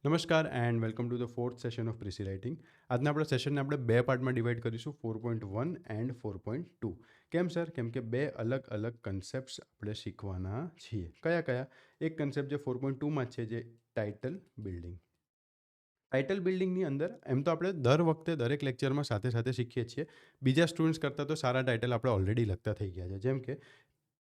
નમસ્કાર and welcome to the fourth session of precis writing. આજના આપણા સેશનને આપણે બે પાર્ટમાં ડિવાઈડ કરીશું, 4.1 એન્ડ 4.2. કેમ સર? કેમ કે બે અલગ અલગ કન્સેપ્ટ્સ આપણે શીખવાના છીએ. કયા કયા? એક કન્સેપ્ટ જે 4.2માં છે, જે ટાઇટલ બિલ્ડિંગ. ટાઇટલ બિલ્ડિંગની અંદર એમ તો આપણે દર વખતે દરેક લેક્ચરમાં સાથે સાથે શીખીએ છીએ. બીજા સ્ટુડન્ટ્સ કરતાં તો સારા ટાઇટલ આપણે ઓલરેડી લખતા થઈ ગયા છે. જેમ કે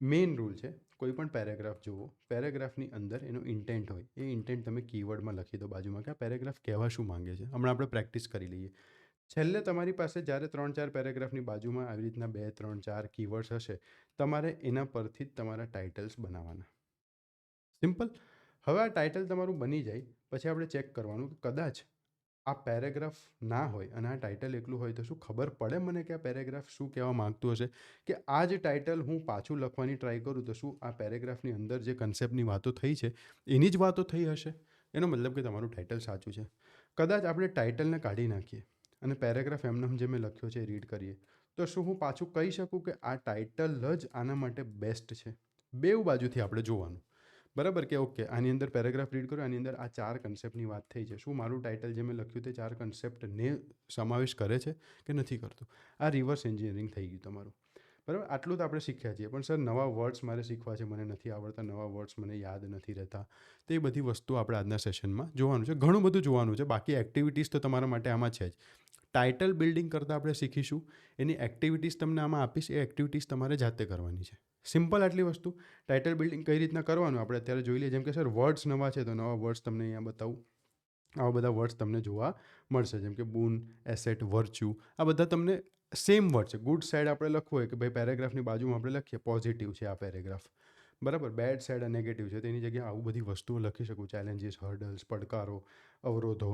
મેઇન રૂલ છે, કોઈ પણ પેરેગ્રાફ જુઓ, પેરેગ્રાફની અંદર એનો ઇન્ટેન્ટ હોય, એ ઇન્ટેન્ટ તમે કીવર્ડમાં લખી દો બાજુમાં કે આ પેરેગ્રાફ કહેવા શું માંગે છે. હમણાં આપણે પ્રેક્ટિસ કરી લઈએ. છેલ્લે તમારી પાસે જ્યારે 3-4 પેરેગ્રાફની બાજુમાં આવી રીતના 2-3-4 કીવર્ડ્સ હશે, તમારે એના પરથી જ તમારા ટાઇટલ્સ બનાવવાના. સિમ્પલ. હવે આ ટાઇટલ તમારું બની જાય પછી આપણે ચેક કરવાનું કે કદાચ આ પેરેગ્રાફ ના હોય અને આ ટાઇટલ એકલું હોય તો શું ખબર પડે મને કે આ પેરેગ્રાફ શું કહેવા માગતું હશે? કે આ જ ટાઇટલ હું પાછું લખવાની ટ્રાય કરું તો શું આ પેરેગ્રાફની અંદર જે કન્સેપ્ટની વાતો થઈ છે એની જ વાતો થઈ હશે? એનો મતલબ કે તમારું ટાઇટલ સાચું છે. કદાચ આપણે ટાઇટલને કાઢી નાખીએ અને પેરેગ્રાફ એમનેમ જે મેં લખ્યો છે એ રીડ કરીએ, તો શું હું પાછું કહી શકું કે આ ટાઇટલ જ આના માટે બેસ્ટ છે? બેઉ બાજુથી આપણે જોવાનું. બરાબર કે ઓકે, આની અંદર પેરેગ્રાફ રીડ કરો, આની અંદર આ 4 કન્સેપ્ટની વાત થઈ છે, શું મારું ટાઇટલ જે મેં લખ્યું તે 4 કન્સેપ્ટને સમાવેશ કરે છે કે નથી કરતું? આ રિવર્સ એન્જિનિયરિંગ થઈ ગયું તમારું. બરાબર, આટલું તો આપણે શીખ્યા છીએ. પણ સર, નવા વર્ડ્સ મારે શીખવા છે, મને નથી આવડતા, નવા વર્ડ્સ મને યાદ નથી રહેતા, તો એ બધી વસ્તુ આપણે આજના સેશનમાં જોવાનું છે. ઘણું બધું જોવાનું છે. બાકી એક્ટિવિટીઝ તો તમારા માટે આમાં છે જ. ટાઇટલ બિલ્ડિંગ કરતાં આપણે શીખીશું, એની એક્ટિવિટીઝ તમને આમાં આપીશ, એ એક્ટિવિટીઝ તમારે જાતે કરવાની છે. સિમ્પલ આટલી વસ્તુ. ટાઇટલ બિલ્ડિંગ કઈ રીતના કરવાનું આપણે અત્યારે જોઈ લઈએ. જેમ કે સર, વર્ડ્સ નવા છે તો નવા વર્ડ્સ તમને અહીંયા બતાવું. આવા બધા વર્ડ્સ તમને જોવા મળશે, જેમ કે બૂન, એસેટ, વર્ચ્યુ. આ બધા તમને સેમ વર્ડ છે. ગુડ સાઇડ આપણે લખવું હોય કે ભાઈ પેરેગ્રાફની બાજુમાં આપણે લખીએ પોઝિટિવ છે આ પેરેગ્રાફ, બરાબર. બેડ સાઇડ આ નેગેટિવ છે, તેની જગ્યાએ આવું બધી વસ્તુઓ લખી શકું. ચેલેન્જીસ, હર્ડલ્સ, પડકારો, અવરોધો.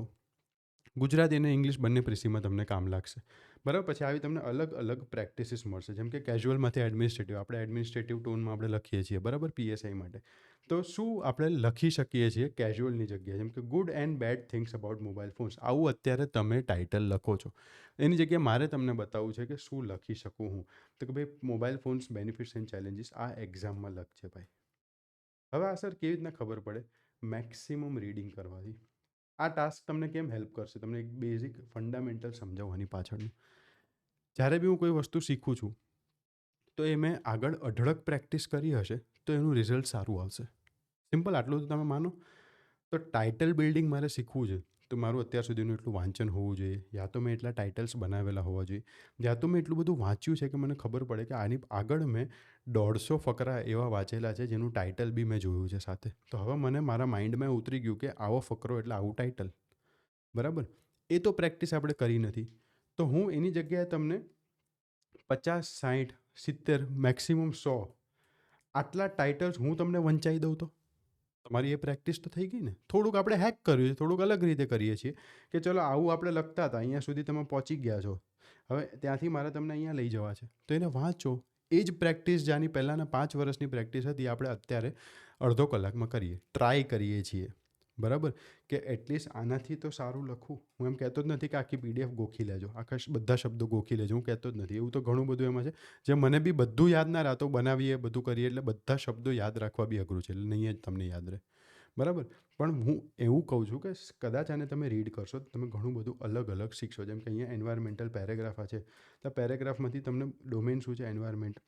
ગુજરાતી અને ઇંગ્લિશ બંને પ્રીસીમાં તમને કામ લાગશે, બરાબર. પછી આવી તમને અલગ અલગ પ્રેક્ટિસીસ મળશે. જેમ કે કેઝ્યુઅલમાંથી એડમિનિસ્ટ્રેટિવ, આપણે એડમિનિસ્ટ્રેટિવ ટોનમાં આપણે લખીએ છીએ, બરાબર, પીએસઆઈ માટે. તો શું આપણે લખી શકીએ છીએ કેઝ્યુઅલની જગ્યાએ? જેમ કે good and bad things about mobile phones. આવું અત્યારે તમે ટાઇટલ લખો છો, એની જગ્યાએ મારે તમને બતાવવું છે કે શું લખી શકું હું. તો કે ભાઈ mobile phones benefits and challenges આ એક્ઝામમાં લખશે ભાઈ. હવે આ સર કેવી રીતના ખબર પડે? મેક્સિમમ રીડિંગ કરવાથી. આ ટાસ્ક તમને કેમ હેલ્પ કરશે? તમને એક બેઝિક ફંડામેન્ટલ સમજાવવાની પાછળનું. જ્યારે બી હું કોઈ વસ્તુ શીખું છું તો એ મેં આગળ અઢળક પ્રેક્ટિસ કરી હશે તો એનું રિઝલ્ટ સારું આવશે. સિમ્પલ. આટલું તો તમે માનો. તો ટાઇટલ બિલ્ડિંગ મારે શીખવું છે તો મારું અત્યાર સુધીનું એટલું વાંચન હોવું જોઈએ, યા તો મેં એટલા ટાઇટલ્સ બનાવેલા હોવા જોઈએ, યા તો મેં એટલું બધું વાંચ્યું છે કે મને ખબર પડે કે આની આગળ મેં 150 ફકરા એવા વાંચેલા છે જેનું ટાઇટલ બી મેં જોયું છે સાથે. તો હવે મને મારા માઇન્ડમાં ઉતરી ગયું કે આવો ફકરો એટલે આવું ટાઇટલ, બરાબર. એ તો પ્રેક્ટિસ આપણે કરી નથી. તો હું એની જગ્યાએ તમને 50, 60, 70, મેક્સિમમ 100 આટલા ટાઇટલ્સ હું તમને વંચાઈ દઉં તો તમારી એ પ્રેક્ટિસ તો થઈ ગઈ ને. થોડુંક આપણે હેક કર્યું છે, થોડુંક અલગ રીતે કરીએ છીએ કે ચલો આવું આપણે લખતા હતા, અહીંયા સુધી તમે પહોંચી ગયા છો, હવે ત્યાંથી મારે તમને અહીંયા લઈ જવા છે, તો એને વાંચો. એ જ પ્રેક્ટિસ જેની પહેલાંના 5 વર્ષની પ્રેક્ટિસ હતી આપણે અત્યારે અડધો કલાકમાં કરીએ, ટ્રાય કરીએ છીએ, બરાબર. કે એટલીસ્ટ આનાથી તો સારું લખું. હું એમ કહેતો જ નથી કે આખી પીડીએફ ગોખી લેજો, આખા બધા શબ્દો ગોખી લેજો, હું કહેતો જ નથી. એવું તો ઘણું બધું એમાં છે જે મને બી બધું યાદ ના રહેતો, બનાવીએ બધું કરીએ એટલે બધા શબ્દો યાદ રાખવા બી અઘરું છે, એટલે નહીં જ તમને યાદ રહે, બરાબર. પણ હું એવું કહું છું કે કદાચ આને તમે રીડ કરશો તો તમે ઘણું બધું અલગ અલગ શીખશો. જેમ કે અહીંયા એન્વાયરમેન્ટલ પેરેગ્રાફ છે, તો પેરેગ્રાફમાંથી તમને ડોમેન શું છે, એન્વાયરમેન્ટ,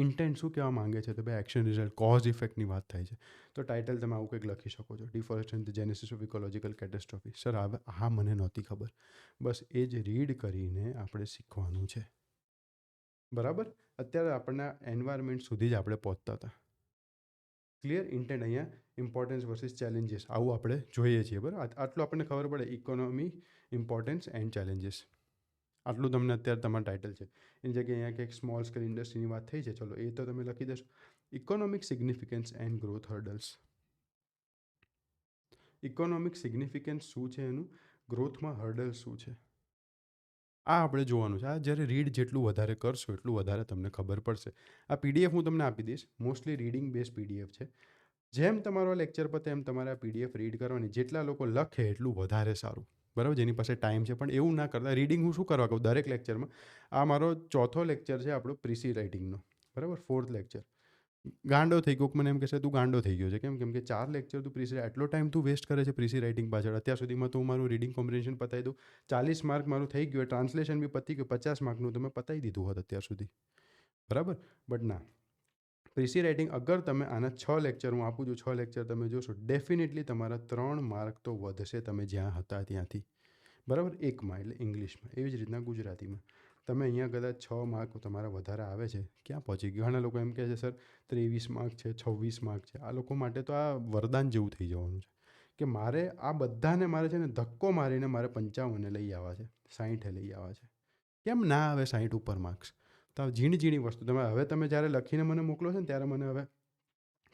ઇન્ટેન્ટ શું કહેવા માંગે છે, તો ભાઈ એક્શન રિઝલ્ટ, કોઝ ઇફેક્ટની વાત થાય છે, તો ટાઇટલ તમે આવું કંઈક લખી શકો છો. Deforestation, the genesis of ecological catastrophe. Sir હવે હા મને નહોતી ખબર, બસ એ જ રીડ કરીને આપણે શીખવાનું છે, બરાબર. અત્યારે આપણને એન્વાયરમેન્ટ સુધી જ આપણે પહોંચતા હતા. ક્લિયર. ઇન્ટેન્ટ અહીંયા ઇમ્પોર્ટન્સ વર્સિસ ચેલેન્જીસ આવું આપણે જોઈએ છીએ, બરાબર. આટલું આપણને ખબર પડે. ઇકોનોમી, ઇમ્પોર્ટન્સ એન્ડ ચેલેન્જીસ, આટલું તમને અત્યારે તમારું ટાઇટલ છે. એની જગ્યાએ અહીંયા કંઈક સ્મોલ સ્કેલ ઇન્ડસ્ટ્રીની વાત થઈ છે, ચલો એ તો તમે લખી દેશો. Economic significance and growth hurdles. Economic significance શું છે એનું, ગ્રોથમાં હર્ડલ શું છે, આ આપણે જોવાનું છે. આ જ્યારે રીડ જેટલું વધારે કરશો એટલું વધારે તમને ખબર પડશે. આ પીડીએફ હું તમને આપી દઈશ, મોસ્ટલી રીડિંગ બેઝ પીડીએફ છે. જેમ તમારો લેક્ચર પતે એમ તમારે આ પીડીએફ રીડ કરવાની. જેટલા લોકો લખે એટલું વધારે સારું, બરાબર. જેની પાસે ટાઈમ છે, પણ એવું ના કરતા. રીડિંગ હું શું કરવા કહું દરેક લેક્ચરમાં. આ મારો ચોથો લેક્ચર છે આપણો પ્રીસી રાઇટિંગનો, બરાબર, 4th લેક્ચર. ગાંડો થઈ ગયો, મને એમ કહેશે તું ગાંડો થઈ ગયો છે. કેમ કે 4 લેક્ચર તું આટલો ટાઈમ તું વેસ્ટ કરે છે પ્રીસી રાઇટિંગ પાછળ. અત્યાર સુધીમાં તો હું મારું રીડિંગ કોમ્પ્રિહેન્શન પતાવી દઉં, 40 માર્ક મારું થઈ ગયું, ટ્રાન્સલેશન બી પતી ગયું, 50 માર્કનું તો મેં પતાવી દીધું હોત અત્યાર સુધી, બરાબર. બટ ના, પ્રીસી રાઇટિંગ અગર તમે આના 6 લેક્ચર હું આપું છું, 6 લેક્ચર તમે જોશો, ડેફિનેટલી તમારા 3 માર્ક તો વધશે તમે જ્યાં હતા ત્યાંથી, બરાબર. એકમાં એટલે ઇંગ્લિશમાં, એવી જ રીતના ગુજરાતીમાં તમે અહીંયા કદાચ 6 માર્ક તમારા વધારે આવે છે, ક્યાં પહોંચી ગયું. ઘણા લોકો એમ કહે છે સર 23 માર્ક છે, 26 માર્ક છે. આ લોકો માટે તો આ વરદાન જેવું થઈ જવાનું છે કે મારે આ બધાને મારે છે ને ધક્કો મારીને મારે 55 લઈ આવવા છે, 60 લઈ આવવા છે. કેમ ના આવે 60 ઉપર માર્ક્સ? તો ઝીણી ઝીણી વસ્તુ તમે જ્યારે લખીને મને મોકલો છો ને ત્યારે મને હવે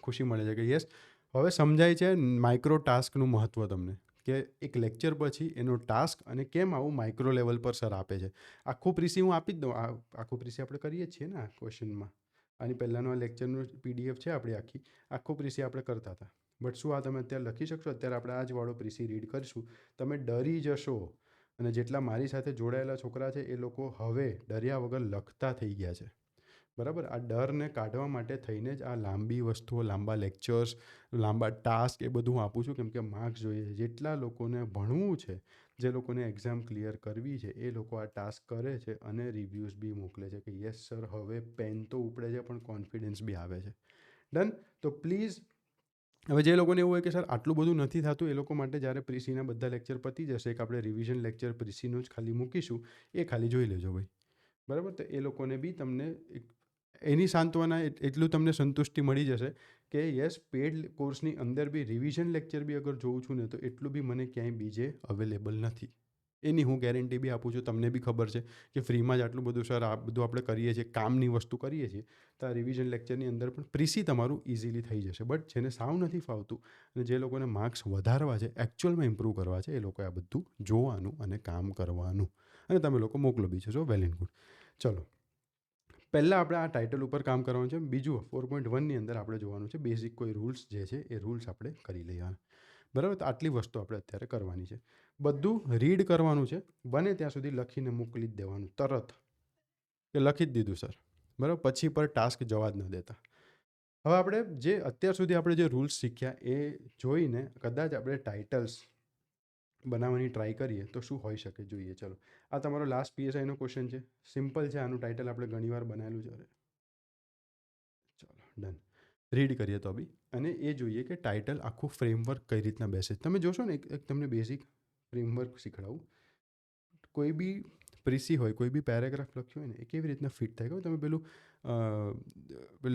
ખુશી મળે છે કે યસ, હવે સમજાય છે માઇક્રો ટાસ્કનું મહત્ત્વ તમને, કે એક લેક્ચર પછી એનો ટાસ્ક અને કેમ આવું માઇક્રો લેવલ પર સર આપે છે. આખું પ્રીસી હું આપી જ દઉં, આખું પ્રીસી આપણે કરીએ જ છીએ ને આ ક્વેશ્ચનમાં. આની પહેલાંનો આ લેક્ચરનું પીડીએફ છે આપણી આખું પ્રીસી આપણે કરતા હતા. બટ શું આ તમે અત્યારે લખી શકશો? અત્યારે આપણે આ જ વાળો પ્રીસી રીડ કરીશું, તમે ડરી જશો. અને જેટલા મારી સાથે જોડાયેલા છોકરા છે એ લોકો હવે ડર્યા વગર લખતા થઈ ગયા છે, બરાબર. આ ડરને કાઢવા માટે થઈને જ આ લાંબી વસ્તુઓ, લાંબા લેક્ચર્સ, લાંબા ટાસ્ક એ બધું હું આપું છું, કેમ કે માર્ક્સ જોઈએ છે. જેટલા લોકોને ભણવું છે, જે લોકોને એક્ઝામ ક્લિયર કરવી છે, એ લોકો આ ટાસ્ક કરે છે અને રિવ્યૂઝ બી મોકલે છે કે યસ સર, હવે પેન તો ઉપડે છે પણ કોન્ફિડન્સ બી આવે છે. ડન. તો પ્લીઝ, હવે જે લોકોને એવું હોય કે સર આટલું બધું નથી થતું, એ લોકો માટે જ્યારે પ્રીસીના બધા લેક્ચર પતી જશે, એક આપણે રિવિઝન લેક્ચર પ્રીસીનું જ ખાલી મૂકીશું, એ ખાલી જોઈ લેજો ભાઈ, બરાબર. તો એ લોકોને બી તમને એની સાંત્વના એટલું તમને સંતુષ્ટિ મળી જશે કે યસ, પેડ કોર્સની અંદર બી રિવિઝન લેક્ચર બી અગર જોઉં છું ને તો એટલું બી મને ક્યાંય બીજે અવેલેબલ નથી. એની હું ગેરંટી બી આપું છું. તમને બી ખબર છે કે ફ્રીમાં જ આટલું બધું સર આ બધું આપણે કરીએ છીએ, કામની વસ્તુ કરીએ છીએ, તો આ રિવિઝન લેક્ચરની અંદર પણ પ્રીસી તમારું ઇઝીલી થઈ જશે. બટ જેને સાવ નથી ફાવતું અને જે લોકોને માર્ક્સ વધારવા છે, એકચ્યુઅલમાં ઇમ્પ્રૂવ કરવા છે, એ લોકોએ આ બધું જોવાનું અને કામ કરવાનું. અને તમે લોકો મોકલો બી છો, સો વેલ એન્ડ ગુડ. ચલો, પહેલાં આપણે આ ટાઇટલ ઉપર કામ કરવાનું છે. બીજું 4.1ની અંદર આપણે જોવાનું છે બેઝિક કોઈ રૂલ્સ જે છે એ રૂલ્સ આપણે કરી લેવાના, બરાબર. તો આટલી વસ્તુ આપણે અત્યારે કરવાની છે. બધું રીડ કરવાનું છે, બને ત્યાં સુધી લખીને મોકલી જ દેવાનું તરત, કે લખી જ દીધું સર, બરાબર. પછી પર ટાસ્ક જવા જ ન દેતા. હવે આપણે જે અત્યાર સુધી આપણે જે રૂલ્સ શીખ્યા એ જોઈને કદાચ આપણે ટાઇટલ્સ બનાવવાની ટ્રાય કરીએ તો શું હોઈ શકે જોઈએ. ચલો, આ તમારો લાસ્ટ પીએસઆઈનો ક્વેશ્ચન છે. સિમ્પલ છે, આનું ટાઇટલ આપણે ઘણીવાર બનાવેલું છે. ચલો ડન. રીડ કરીએ તો બી, અને એ જોઈએ કે ટાઇટલ આખું ફ્રેમવર્ક કઈ રીતના બેસે. તમે જોશો ને, એક તમને બેઝિક ફ્રેમવર્ક શીખડાવું. કોઈ બી પ્રીસી હોય, કોઈ બી પેરેગ્રાફ લખ્યો હોય ને, એ કેવી રીતના ફિટ થાય ખબર? તમે પેલું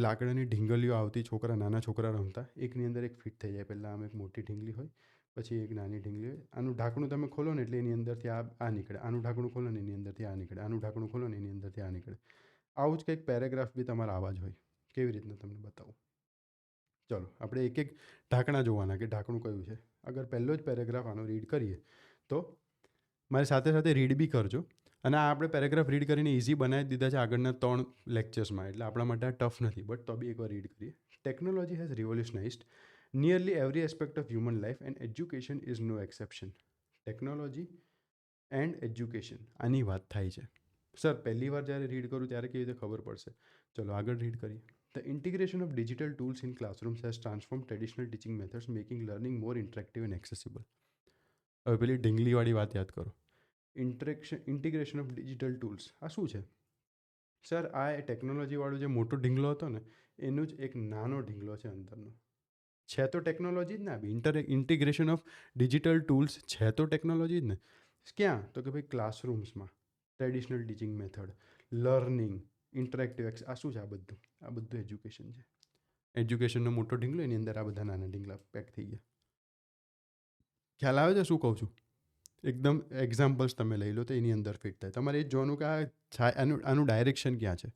લાકડાની ઢીંગલીઓ આવતી, નાના છોકરા રમતા, એકની અંદર એક ફિટ થઈ જાય. પહેલાં આમ એક મોટી ઢીંગલી હોય, પછી એક નાની ઢીંગલી હોય. આનું ઢાંકણું તમે ખોલો ને એટલે એની અંદરથી આ નીકળે, આનું ઢાંકણું ખોલો ને એની અંદરથી આ નીકળે, આનું ઢાંકણું ખોલો ને એની અંદરથી આ નીકળે. આવું જ કંઈક પેરેગ્રાફ બી તમારા આવા જ હોય. કેવી રીતના તમને બતાવું. ચલો, આપણે એક એક ઢાંકણા જોવાના કે ઢાંકણું કયું છે. અગર પહેલો જ પેરેગ્રાફ આનો રીડ કરીએ તો મારી સાથે સાથે રીડ બી કરજો. અને આ આપણે પેરેગ્રાફ રીડ કરીને ઇઝી બનાવી દીધા છે આગળના 3 લેક્ચર્સમાં, એટલે આપણા માટે આ ટફ નથી. બટ તો બી એકવાર રીડ કરીએ. Technology has revolutionised nearly every aspect of human life and education is no exception. Technology and education, આની વાત થાય છે. સર પહેલી વાર જ્યારે રીડ કરું ત્યારે કેવી રીતે ખબર પડશે? ચલો આગળ રીડ કરીએ. The integration of digital tools in classrooms has transformed traditional teaching methods, making learning more interactive and accessible. હવે પેલી ઢીંગલીવાળી વાત યાદ કરો. ઇન્ટિગ્રેશન ઓફ ડિજિટલ ટૂલ્સ, આ શું છે? સર આ ટેકનોલોજીવાળો જે મોટો ઢીંગલો હતો ને, એનું જ એક નાનો ઢીંગલો છે અંદરનો. છે તો ટેકનોલોજી જ ને. આ ઇન્ટિગ્રેશન ઓફ ડિજિટલ ટૂલ્સ છે તો ટેકનોલોજી જ ને. ક્યાં? તો કે ભાઈ ક્લાસરૂમ્સમાં, traditional teaching method, learning, interactive આ શું છે? આ બધું એજ્યુકેશન છે. એજ્યુકેશનનો મોટો ઢીંગલો, એની અંદર આ બધા નાના ઢીંગલા પેક થઈ ગયા. ખ્યાલ આવે છે શું કહું છું? એકદમ એક્ઝામ્પલ્સ તમે લઈ લો તો એની અંદર ફિટ થાય. તમારે એ જ જોવાનું કે આનું ડાયરેક્શન ક્યાં છે.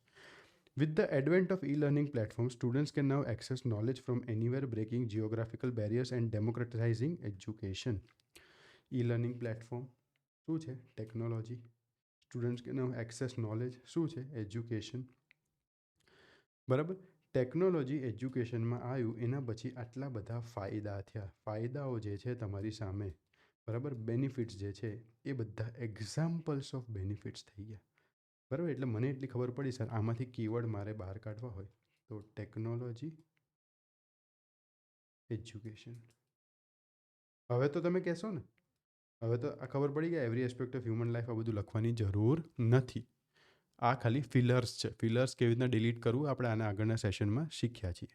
With the advent of e-learning platforms, students can now access knowledge from anywhere, breaking geographical barriers and democratizing education. E-learning platform શું છે? Technology. Students can now access knowledge શું છે? એજ્યુકેશન, બરાબર. ટેકનોલોજી એજ્યુકેશનમાં આવ્યું એના પછી આટલા બધા ફાયદા થયા. ફાયદાઓ જે છે તમારી સામે, બરાબર, બેનિફિટ્સ જે છે એ બધા એક્ઝામ્પલ્સ ઓફ બેનિફિટ્સ થઈ ગયા, બરાબર. એટલે મને એટલી ખબર પડી સર આમાંથી કીવર્ડ મારે બહાર કાઢવા હોય તો ટેકનોલોજી એજ્યુકેશન. હવે તો તમે કહેશો ને, હવે તો આ ખબર પડી ગયા every aspect of human life આ બધું લખવાની જરૂર નથી. આ ખાલી ફિલર્સ છે. ફિલર્સ કેવી રીતના ડિલીટ કરવું આપણે આના આગળના સેશનમાં શીખ્યા છીએ.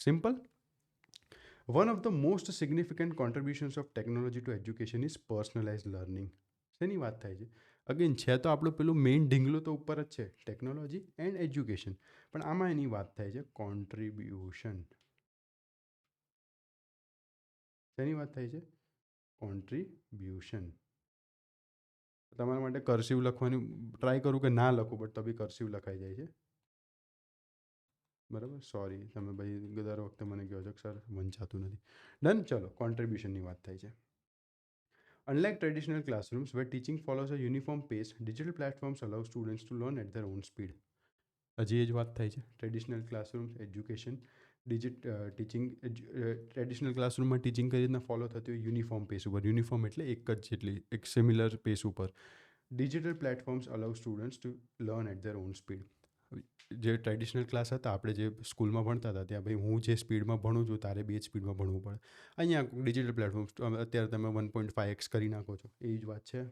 Simple. One of the most significant contributions of technology to education is personalise learning. શેની વાત થાય છે? અગેન છે તો આપણું પેલું મેઇન ઢીંગલું તો ઉપર જ છે, ટેકનોલોજી એન્ડ એજ્યુકેશન. પણ આમાં એની વાત થાય છે કોન્ટ્રીબ્યુશન. શેની વાત થાય છે? કોન્ટ્રીબ્યુશન. તમારા માટે કર્સિવ લખવાની ટ્રાય કરું કે ના લખું, બટ તો બી કર્સિવ લખાઈ જાય છે. બરાબર, સોરી. તમે ભાઈ દર વખતે મને કહો છો કે સર વંચાતું નથી. ડન. ચલો, કોન્ટ્રીબ્યુશનની વાત થાય છે. Unlike traditional classrooms where teaching follows a uniform pace, digital platforms allow students to learn at their own speed. હજી એ જ વાત થાય છે. Traditional classrooms education teaching traditional ક્લાસરૂમમાં ટીચિંગ કઈ રીતના ફોલો થતી હોય? યુનિફોર્મ પેસ ઉપર. યુનિફોર્મ એટલે એક જ જેટલી, એક સિમિલર પેસ ઉપર. Digital platforms allow students to learn at their own speed. જે ટ્રેડિશનલ ક્લાસ હતા, આપણે જે સ્કૂલમાં ભણતા હતા, ત્યાં ભાઈ હું જે સ્પીડમાં ભણું છું તારે બે જ સ્પીડમાં ભણવું પડે. અહીંયા ડિજિટલ પ્લેટફોર્મ્સ અત્યારે તમે 1.5x કરી નાખો છો, એ જ વાત છે.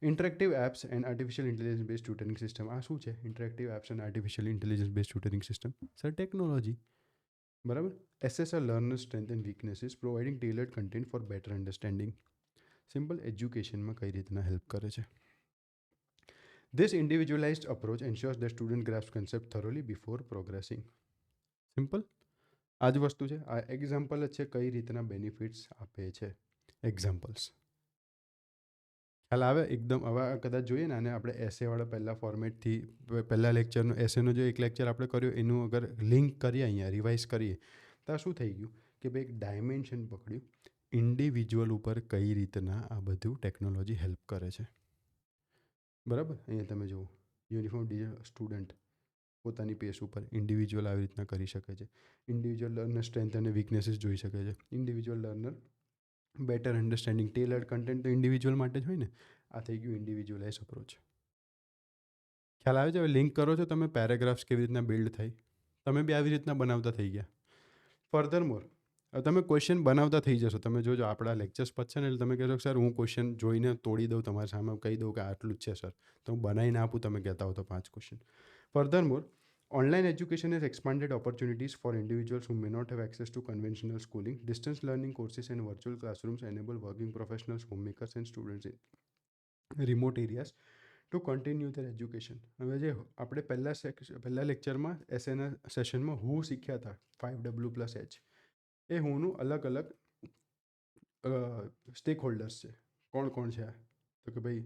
Interactive apps and artificial intelligence base tutoring system. આ શું છે? Interactive apps and artificial intelligence base tutoring system. Sir technology. બરાબર. Assess a learner strength and weaknesses, providing tailored content for better understanding. Simple. એજ્યુકેશનમાં કઈ રીતના help કરે છે? This individualized approach ensures that student grasp concept thoroughly before progressing. Simple. આ જ વસ્તુ છે. આ એક્ઝામ્પલ જ છે કઈ રીતના બેનિફિટ્સ આપે છે. એક્ઝામ્પલ્સ ખ્યાલ આવે એકદમ. હવે કદાચ જોઈએ ને, અને આપણે એસેવાળા પહેલાં ફોર્મેટથી પહેલાં લેક્ચરનો એસેનો જો એક લેક્ચર આપણે કર્યો એનું અગર લિંક કરીએ, અહીંયા રિવાઇઝ કરીએ, તો આ શું થઈ ગયું કે ભાઈ એક ડાયમેન્શન પકડ્યું ઇન્ડિવિજ્યુઅલ ઉપર કઈ રીતના આ બધું ટેકનોલોજી હેલ્પ કરે છે. બરાબર. અહીંયા તમે જુઓ, યુનિફોર્મ સ્ટુડન્ટ પોતાની પેસ ઉપર ઇન્ડિવિજ્યુઅલ આવી રીતના કરી શકે છે. ઇન્ડિવિજ્યુઅલ લર્નર સ્ટ્રેન્થ અને વીકનેસીસ જોઈ શકે છે. Individual learner better understanding tailored content તો ઇન્ડિવિજ્યુઅલ માટે જ હોય ને. આ થઈ ગયું ઇન્ડિવિજ્યુઅલાઇઝ અપ્રોચ. ખ્યાલ આવે છે? હવે લિંક કરો છો તમે, પેરેગ્રાફ્સ કેવી રીતના બિલ્ડ થાય, તમે બી આવી રીતના બનાવતા થઈ ગયા. ફર્ધર મોર, હવે તમે ક્વેશ્ચન બનાવતા થઈ જશો. તમે જોજો આપણા લેક્ચર્સ પતશે ને એટલે તમે કહેશો કે સર હું ક્વેશ્ચન જોઈને તોડી દઉં, તમારી સામે કહી દઉં કે આટલું જ છે સર, તો હું બનાવીને આપું, તમે કહેતા હો તો 5 question. Further more, online education has expanded opportunities for individuals who may not have access to conventional schooling. Distance learning courses and virtual classrooms enable working professionals, homemakers and students in remote areas to continue their education. હવે જે આપણે પહેલા લેક્ચરમાં એસએના સેશનમાં હું શીખ્યા હતા 5W+H, એ હુંનું અલગ અલગ સ્ટેક હોલ્ડર્સ છે. કોણ કોણ છે? તો કે ભાઈ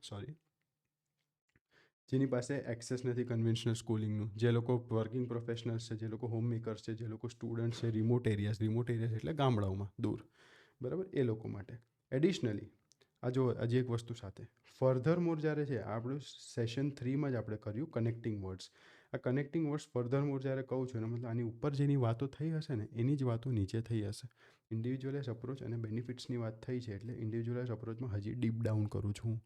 સોરી, જેની પાસે એક્સેસ નથી કન્વેન્શનલ સ્કૂલિંગનું, જે લોકો વર્કિંગ પ્રોફેશનલ્સ છે, જે લોકો હોમ મેકર્સ છે, જે લોકો સ્ટુડન્ટ્સ છે, રિમોટ એરિયાઝ એટલે ગામડાઓમાં દૂર, બરાબર, એ લોકો માટે. એડિશનલી આ જો હજી એક વસ્તુ સાથે ફર્ધર મોર જ્યારે છે, આપણું સેશન 3માં જ આપણે કર્યું કનેક્ટિંગ વર્ડ્સ. આ કનેક્ટિંગ વર્ડ્સ ફર્ધર મોર જ્યારે કહું છું, એનો મતલબ આની ઉપર જેની વાતો થઈ હશે ને એની જ વાતો નીચે થઈ હશે. ઇન્ડિવિજ્યુઅલાઇઝ અપ્રોચ અને બેનિફિટ્સની વાત થઈ છે, એટલે ઇન્ડિવિજ્યુઅલાઇઝ અપ્રોચમાં હજી ડીપ ડાઉન કરું છું હું.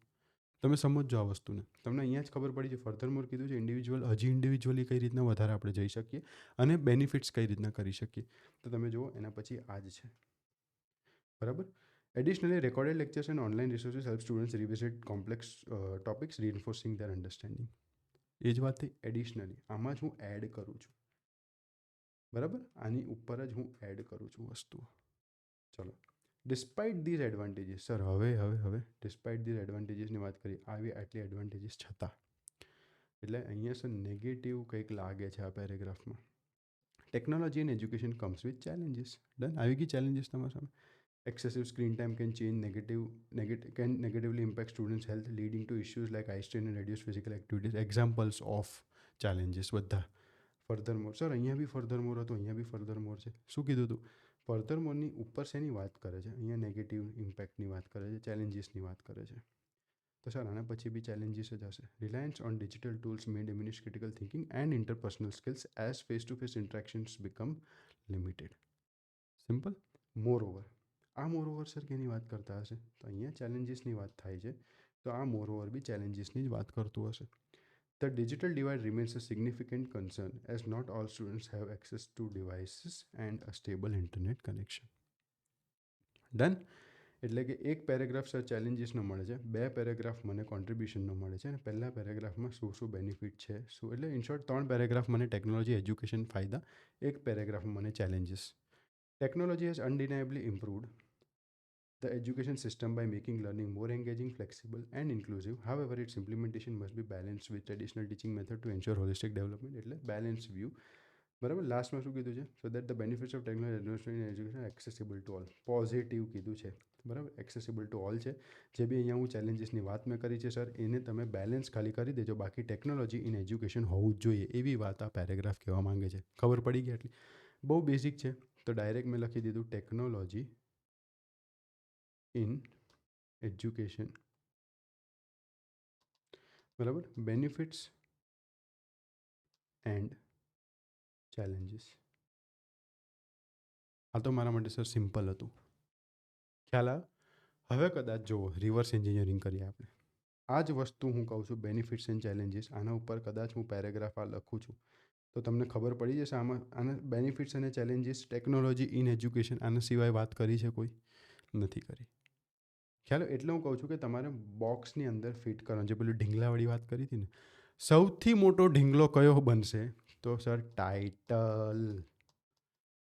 તમે સમજો આ વસ્તુને. તમને અહીંયા જ ખબર પડી છે. ફર્ધર મોર કીધું છે ઇન્ડિવિજ્યુઅલી કઈ રીતના વધારે આપણે જઈ શકીએ અને બેનિફિટ્સ કઈ રીતના કરી શકીએ. તો તમે જુઓ એના પછી આ જ છે. બરાબર. Additionally, recorded lectures and online resources help students revisit complex topics, reinforcing their understanding. એ જ વાત થઈ. એડિશનલી આમાં જ હું એડ કરું છું. બરાબર. આની ઉપર જ હું એડ કરું છું વસ્તુઓ. ચલો. ડિસ્પાઇટ ધીઝ એડવાન્ટેજીસ, સર હવે ડિસ્પાઇટ ધીઝ એડવાન્ટેજીસની વાત કરીએ. આવી આટલી એડવાન્ટેજીસ છતાં, એટલે અહીંયા સર નેગેટિવ કંઈક લાગે છે આ પેરેગ્રાફમાં. Technology and education comes with challenges. Done. આવી ગઈ ચેલેન્જીસ તમારા સામે. Excessive screen time can negatively impact students' health, leading to issues like eye strain and reduced physical activities. Examples of challenges બધા. ફર્ધરમોર, સર અહીંયા બી ફર્ધરમોર હતું, અહીંયા બી ફર્ધરમોર છે. શું કીધું હતું? ફર્ધરમોરની ઉપર શેની વાત કરે છે? અહીંયા નેગેટિવ ઇમ્પેક્ટની વાત કરે છે, ચેલેન્જીસની વાત કરે છે. તો સર આના પછી બી ચેલેન્જીસ જ હશે. Reliance on digital tools may diminish critical thinking and interpersonal skills as face-to-face interactions become limited. Simple. Moreover, આ મોરઓવર સર કેની વાત કરતા હશે? તો અહીંયા ચેલેન્જીસની વાત થાય છે, તો આ મોરઓવર બી ચેલેન્જીસની જ વાત કરતું હશે. The digital divide remains a significant concern as not all students have access to devices and a stable internet connection. Done. એટલે કે એક પેરેગ્રાફ સર ચેલેન્જીસનો મળે છે, બે પેરેગ્રાફ મને કોન્ટ્રીબ્યુશનનો મળે છે, અને પહેલા પેરેગ્રાફમાં શું શું બેનિફિટ છે શું, એટલે ઇન શોર્ટ 3 પેરેગ્રાફ મને ટેકનોલોજી એજ્યુકેશન ફાયદા, એક પેરેગ્રાફમાં મને challenges. Technology has undeniably improved the education system by making learning more engaging, flexible, and inclusive. However, its implementation must be balanced with traditional teaching method to ensure holistic development. એટલે balance view. બરાબર. લાસ્ટમાં શું કીધું છે? So that the benefits of technology education accessible to all. Positive કીધું છે. બરાબર. Accessible to all છે. જે બી અહીંયા હું ચેલેન્જીસની વાત મેં કરી છે સર, એને તમે બેલેન્સ ખાલી કરી દેજો. બાકી ટેકનોલોજી ઇન એજ્યુકેશન હોવું જ જોઈએ એવી વાત આ પેરેગ્રાફ કહેવા માંગે છે. ખબર પડી ગઈ એટલી? બહુ બેઝિક છે. તો ડાયરેક્ટ મેં લખી દીધું ટેકનોલોજી ઇન એજ્યુકેશન. બરાબર. Benefits and challenges. આ તો મારા માટે સર સિમ્પલ હતું. ખ્યાલ આવે? હવે કદાચ જુઓ, રિવર્સ એન્જિનિયરિંગ કરીએ આપણે. આ જ વસ્તુ હું કહું છું, બેનિફિટ્સ એન્ડ ચેલેન્જીસ. આના ઉપર કદાચ હું પેરેગ્રાફ આ લખું છું તો તમને ખબર પડી જશે આમાં આના બેનિફિટ્સ અને ચેલેન્જીસ ટેકનોલોજી ઇન એજ્યુકેશન આના સિવાય વાત કરી છે કોઈ? નથી કરી. ખ્યાલ? એટલે હું કહું છું કે તમારે બોક્સની અંદર ફિટ કરવાનું. જે પેલું ઢીંગલાવાળી વાત કરી હતી ને, સૌથી મોટો ઢીંગલો કયો બનશે? તો સર ટાઇટલ.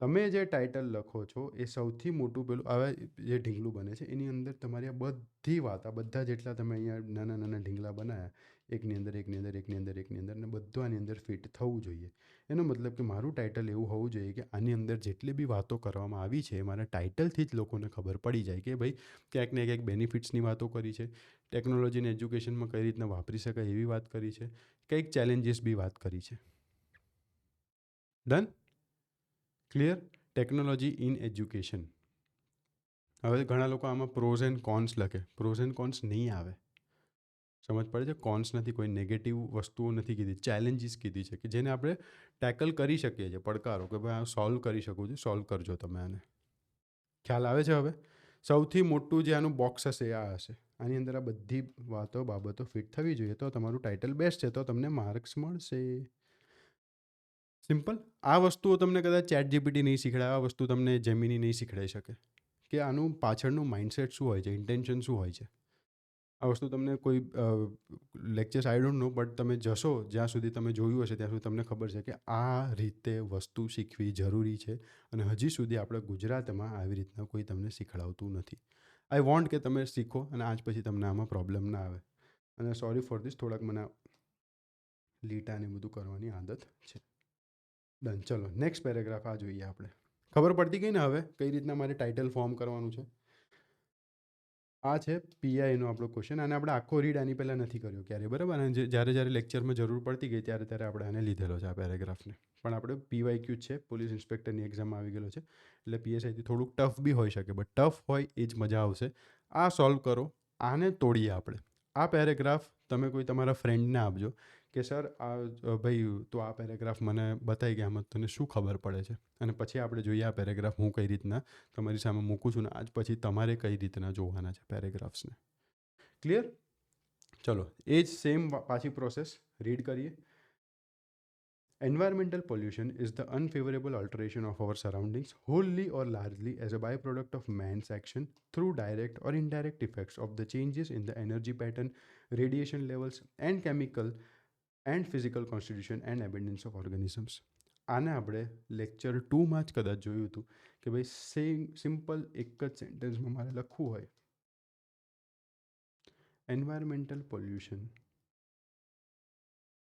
તમે જે ટાઇટલ લખો છો એ સૌથી મોટું પેલું હવે જે ઢીંગલું બને છે એની અંદર તમારી આ બધી વાત, આ બધા જેટલા તમે અહીંયા નાના નાના ઢીંગલા બનાવ્યા, એકની અંદર એકની અંદર એકની અંદર એકની અંદર, ને બધું આની અંદર ફિટ થવું જોઈએ. એનો મતલબ કે મારું ટાઇટલ એવું હોવું જોઈએ કે આની અંદર જેટલી બી વાતો કરવામાં આવી છે મારા ટાઇટલથી જ લોકોને ખબર પડી જાય કે ભાઈ ક્યાંક ને ક્યાંક બેનિફિટ્સની વાતો કરી છે, ટેકનોલોજીને એજ્યુકેશનમાં કઈ રીતના વાપરી શકાય એવી વાત કરી છે, કંઈક ચેલેન્જીસ બી વાત કરી છે. Done? Clear? Technology in education. હવે ઘણા લોકો આમાં પ્રોઝ એન્ડ કોન્સ લખે. પ્રોઝ એન્ડ કોન્સ નહીં આવે. સમજ પડે છે? કોન્સ નથી, કોઈ નેગેટિવ વસ્તુઓ નથી કીધી, ચેલેન્જીસ કીધી છે કે જેને આપણે ટેકલ કરી શકીએ છીએ. પડકારો કે ભાઈ આ સોલ્વ કરી શકું છું, સોલ્વ કરજો તમે આને. ખ્યાલ આવે છે હવે? સૌથી મોટું જે આનું બોક્સ હશે એ આ હશે. આની અંદર આ બધી વાતો બાબતો ફિટ થવી જોઈએ તો તમારું ટાઇટલ બેસ્ટ છે, તો તમને માર્ક્સ મળશે. સિમ્પલ. આ વસ્તુઓ તમને કદાચ ચેટ જીપીટી નહીં શીખડાવે, આ વસ્તુ તમને જેમિની નહીં શીખડાવી શકે કે આનું પાછળનું માઇન્ડસેટ શું હોય છે, ઇન્ટેન્શન શું હોય છે. આ વસ્તુ તમને કોઈ lectures I don't know, but તમે જશો જ્યાં સુધી તમે જોયું હશે ત્યાં સુધી તમને ખબર છે કે આ રીતે વસ્તુ શીખવી જરૂરી છે, અને હજી સુધી આપણે ગુજરાતમાં આવી રીતના કોઈ તમને શીખડાવતું નથી. આઈ વોન્ટ કે તમે શીખો અને આજ પછી તમને આમાં પ્રોબ્લેમ ના આવે. અને સોરી ફોર ધીસ, થોડાક મને લીટા ને બધું કરવાની આદત છે. ડન. ચલો નેક્સ્ટ પેરેગ્રાફ આ જોઈએ આપણે. ખબર પડતી ગઈ ને હવે કઈ રીતના મારે ટાઇટલ ફોર્મ કરવાનું છે? આ છે પીઆઈનો આપણો ક્વેશ્ચન, અને આપણે આખો રીડ આની પહેલાં નથી કર્યો ક્યારે, બરાબર? અને જ્યારે જ્યારે લેક્ચરમાં જરૂર પડતી ગઈ ત્યારે ત્યારે આપણે આને લીધેલો છે આ પેરેગ્રાફને. પણ આપણે પીવાયક્યુ જ છે, પોલીસ ઇન્સ્પેક્ટરની એક્ઝામમાં આવી ગયેલો છે, એટલે પીએસઆઈથી થોડુંક ટફ બી હોઈ શકે, બટ ટફ હોય એ જ મજા આવશે. આ સોલ્વ કરો, આને તોડીએ આપણે. આ પેરેગ્રાફ તમે કોઈ તમારા ફ્રેન્ડને આપજો કે સર આ ભાઈ તો આ પેરેગ્રાફ મને બતાવી ગયા, આમાં તને શું ખબર પડે છે, અને પછી આપણે જોઈએ આ પેરેગ્રાફ હું કઈ રીતના તમારી સામે મૂકું છું, ને આજ પછી તમારે કઈ રીતના જોવાના છે પેરેગ્રાફ્સને. ક્લિયર? ચલો એ જ સેમ પાછી પ્રોસેસ રીડ કરીએ. Environmental pollution is the unfavorable alteration of our surroundings wholly or largely as a byproduct of man's action through direct or indirect effects of the changes in the energy pattern, radiation levels, and chemical and physical constitution and abundance of organisms. આને આપણે lecture 2માં જ કદાચ જોયું હતું કે ભાઈ simple એક જ સેન્ટેન્સમાં મારે લખવું હોય, environmental pollution